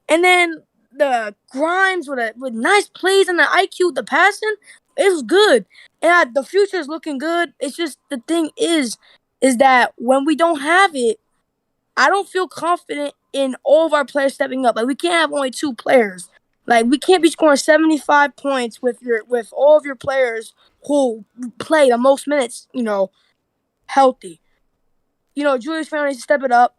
S9: And then the Grimes with nice plays and the IQ, the passing, it was good. And the future is looking good. It's just the thing is that when we don't have it, I don't feel confident in all of our players stepping up. We can't have only two players. We can't be scoring 75 points with all of your players who play the most minutes, healthy. Julius Randle needs to step it up.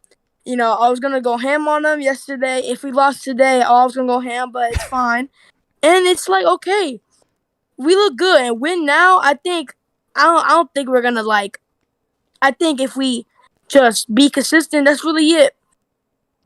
S9: I was going to go ham on them yesterday. If we lost today, I was going to go ham, but it's fine. And it's okay, we look good and win now. I don't think we're going to I think if we just be consistent, that's really it.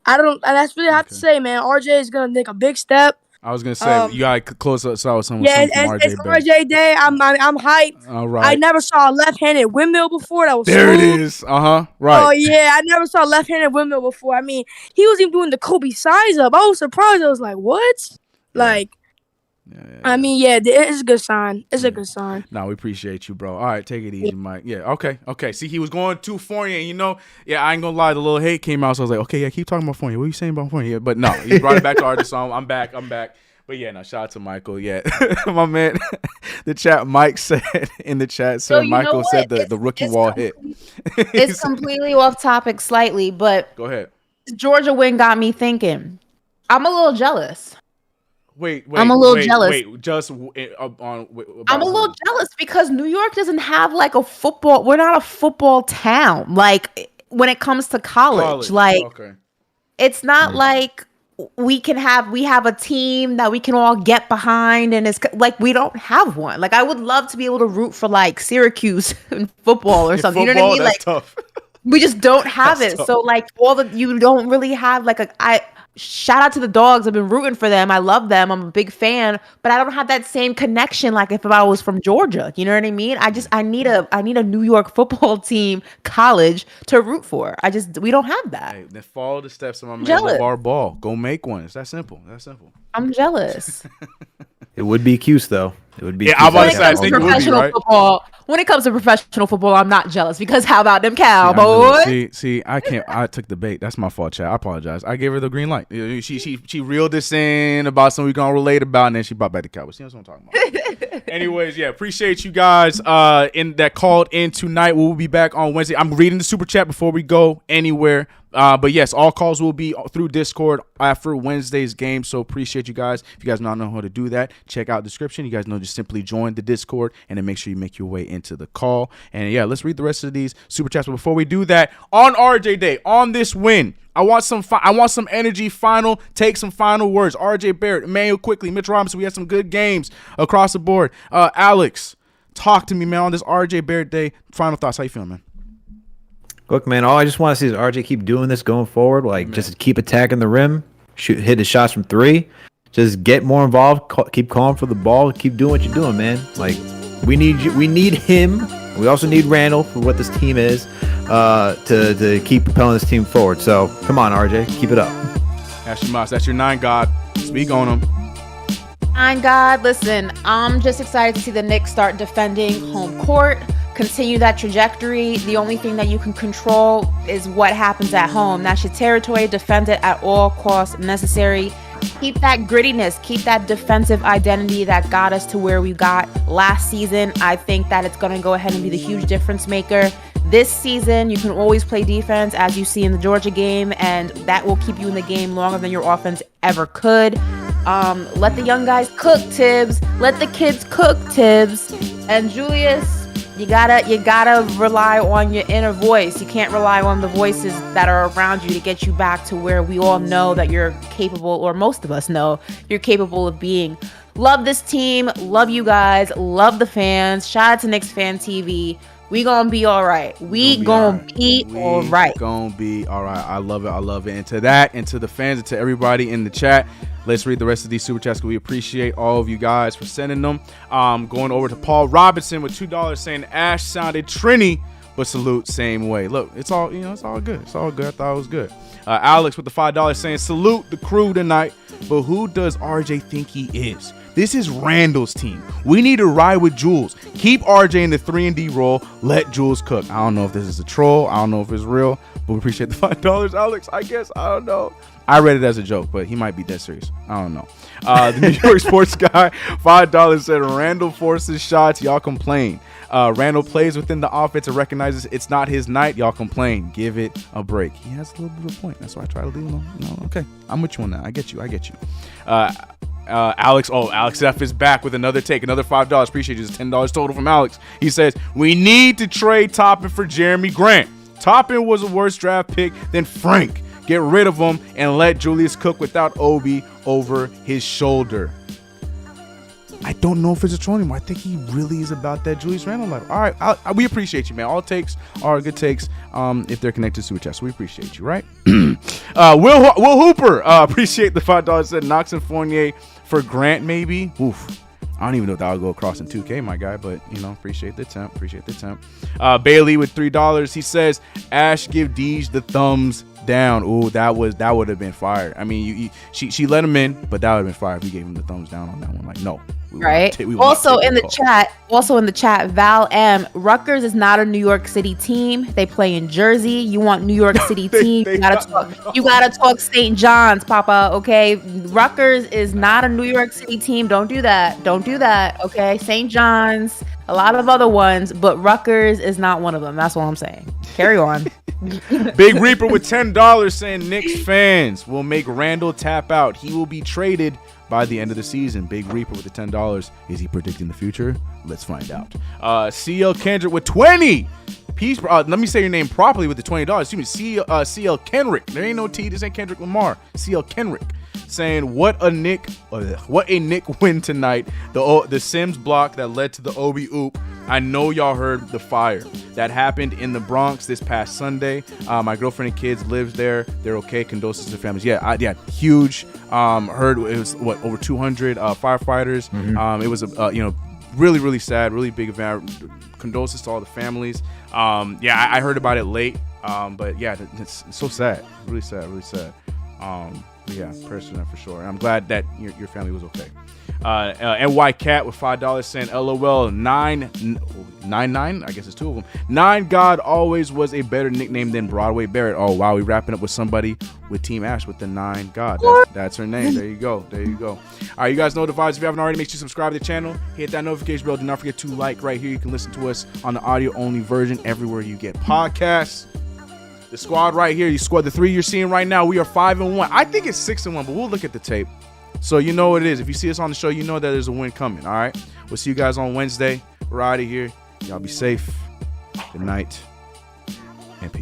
S9: That's really have to say, man. RJ is going to make a big step.
S1: I was gonna say you gotta close us out with someone.
S9: Yeah, it's RJ Day. I'm hyped.
S1: All right.
S9: I never saw a left-handed windmill before. That was
S1: there.
S9: smooth.
S1: It is. Right.
S9: Oh yeah, I never saw a left-handed windmill before. I mean, he was even doing the Kobe size up. I was surprised. I was like, what? I mean, yeah, it's a good sign. It's a good sign.
S1: No, we appreciate you, bro. All right, take it easy, Mike. Yeah, okay. See, he was going too Fournier, and I ain't gonna lie, the little hate came out, so I was like, okay, yeah, keep talking about Fournier. What are you saying about Fournier? But no, he brought it back to Arkansas. I'm back. But yeah, no, shout out to Michael. Yeah, my man, the chat. Mike said in the chat, sir. Michael said the rookie wall hit.
S2: It's completely off topic slightly, but
S1: go ahead.
S2: Georgia win got me thinking. I'm a little jealous.
S1: Wait.
S2: I'm a little jealous.
S1: I'm
S2: a little jealous because New York doesn't have like a football. We're not a football town. Like when it comes to college. It's not like we have a team that we can all get behind, and it's like we don't have one. Like I would love to be able to root for like Syracuse in football or something. You know what I mean? Like
S1: tough.
S2: We just don't have it. Tough. So like you don't really have like shout out to the Dogs. I've been rooting for them. I love them. I'm a big fan, but I don't have that same connection like if I was from Georgia. You know what I mean? I need a New York football team, college to root for. We don't have that.
S1: Hey, then follow the steps of my man LeVar Ball. Go make one. It's that simple.
S2: I'm jealous.
S3: It would be Cuse though. It would be.
S1: Yeah, I was about to say. I think it would be, right?
S2: Football. When it comes to professional football, I'm not jealous because how about them Cowboys?
S1: See, I can't. I took the bait. That's my fault, chat. I apologize. I gave her the green light. She reeled this in about something we gonna relate about, and then she brought back the Cowboys. See, that's what I'm talking about. Anyways, yeah, appreciate you guys in that called in tonight. We'll be back on Wednesday. I'm reading the super chat before we go anywhere. But yes, all calls will be through Discord after Wednesday's game. So appreciate you guys. If you guys don't know how to do that, check out the description. You guys know, just simply join the Discord and then make sure you make your way into the call. And yeah, let's read the rest of these super chats. But before we do that, on RJ Day, on this win, I want some energy. Take some final words. RJ Barrett, Emmanuel Quickley, Mitch Robinson. We had some good games across the board. Alex, talk to me, man, on this RJ Barrett Day. Final thoughts. How you feeling, man?
S3: Look, man, all I just want to see is RJ keep doing this going forward. Like, just keep attacking the rim, hit his shots from three. Just get more involved. Keep calling for the ball. Keep doing what you're doing, man. Like, we need you. We need him. We also need Randle for what this team is to keep propelling this team forward. So, come on, RJ. Keep it up.
S1: Ashley Moss, that's your 9 God. Speak on him.
S2: 9 God, listen, I'm just excited to see the Knicks start defending home court. Continue that trajectory. The only thing that you can control is what happens at home. That's your territory. Defend it at all costs necessary. Keep that grittiness. Keep that defensive identity that got us to where we got last season. I think that it's going to go ahead and be the huge difference maker. This season, you can always play defense, as you see in the Georgia game, and that will keep you in the game longer than your offense ever could. Let the young guys cook, Tibs. Let the kids cook, Tibs. And Julius, you gotta rely on your inner voice. You can't rely on the voices that are around you to get you back to where we all know that you're capable, or most of us know you're capable of being. Love this team. Love you guys. Love the fans. Shout out to KnicksFanTV. We gonna be all right. We gonna be all right.
S1: I love it. And to that, and to the fans, and to everybody in the chat, let's read the rest of these super chats. We appreciate all of you guys for sending them. Going over to Paul Robinson with $2 saying Ash sounded Trini, but salute same way. Look, it's all good. It's all good. I thought it was good. Alex with the $5 saying salute the crew tonight, but who does RJ think he is? This is Randle's team. We need to ride with Jules. Keep RJ in the 3-and-D role. Let Jules cook. I don't know if this is a troll. I don't know if it's real, but we appreciate the $5, Alex. I guess. I don't know. I read it as a joke, but he might be dead serious. I don't know. The New York sports guy, $5 said Randle forces shots. Y'all complain. Randle plays within the offense and recognizes it's not his night. Y'all complain. Give it a break. He has a little bit of a point. That's why I try to leave him. No, okay. I'm with you on that. I get you. Alex F is back with another take, another $5. Appreciate you. It's $10 total from Alex. He says, we need to trade Toppin for Jeremy Grant. Toppin was a worse draft pick than Frank. Get rid of him and let Julius cook without Obi over his shoulder. I don't know if it's a troll anymore. I think he really is about that Julius Randle life. All right, we appreciate you, man. All takes are good takes if they're connected to Super Chat. So we appreciate you, right? Will Hooper, appreciate the $5. Said Knox and Fournier for Grant, maybe. Oof. I don't even know if that would go across in 2K, my guy, but, appreciate the attempt. Bailey with $3. He says, Ash, give Deej the thumbs down. Ooh, that would have been fire. I mean, she let him in, but that would have been fire if you gave him the thumbs down on that one. Like, no.
S2: Right. Also in the chat, Val M. Rutgers is not a New York City team. They play in Jersey. You want New York City team? You gotta talk St. John's, Papa. Okay. Rutgers is not a New York City team. Don't do that. Don't do that. Okay. St. John's, a lot of other ones, but Rutgers is not one of them. That's what I'm saying. Carry on.
S1: Big Reaper with $10 saying Knicks fans will make Randle tap out. He will be traded by the end of the season. Big Reaper with the $10. Is he predicting the future? Let's find out. CL Kendrick with 20. Peace. Let me say your name properly with the $20. Excuse me. CL Kenrick. There ain't no T. This ain't Kendrick Lamar. CL Kenrick saying what a Nick win tonight. The Sims block that led to the Obi oop. I know y'all heard the fire that happened in the Bronx this past Sunday. My girlfriend and kids lives there. They're okay. Condolences to families. Yeah, huge. Heard it was over 200 firefighters. Mm-hmm. It was really, really sad, really big event. Condolences to all the families. I heard about it late. But yeah, it's so sad. Really sad, really sad. Yeah, prayers to them for sure. And I'm glad that your family was okay. NY Cat with $5 saying LOL 999. I guess it's two of them. 9 God always was a better nickname than Broadway Barrett. Oh wow, we wrapping up with somebody with Team Ash with the 9 God. That's her name. There you go. All right, you guys know the vibes. If you haven't already, make sure you subscribe to the channel. Hit that notification bell. Do not forget to like right here. You can listen to us on the audio only version everywhere you get podcasts. The squad right here, the 3 you're seeing right now, we are 5-1. I think it's 6-1, but we'll look at the tape. So you know what it is. If you see us on the show, you know that there's a win coming, all right? We'll see you guys on Wednesday. We're out of here. Y'all be safe. Good night and peace.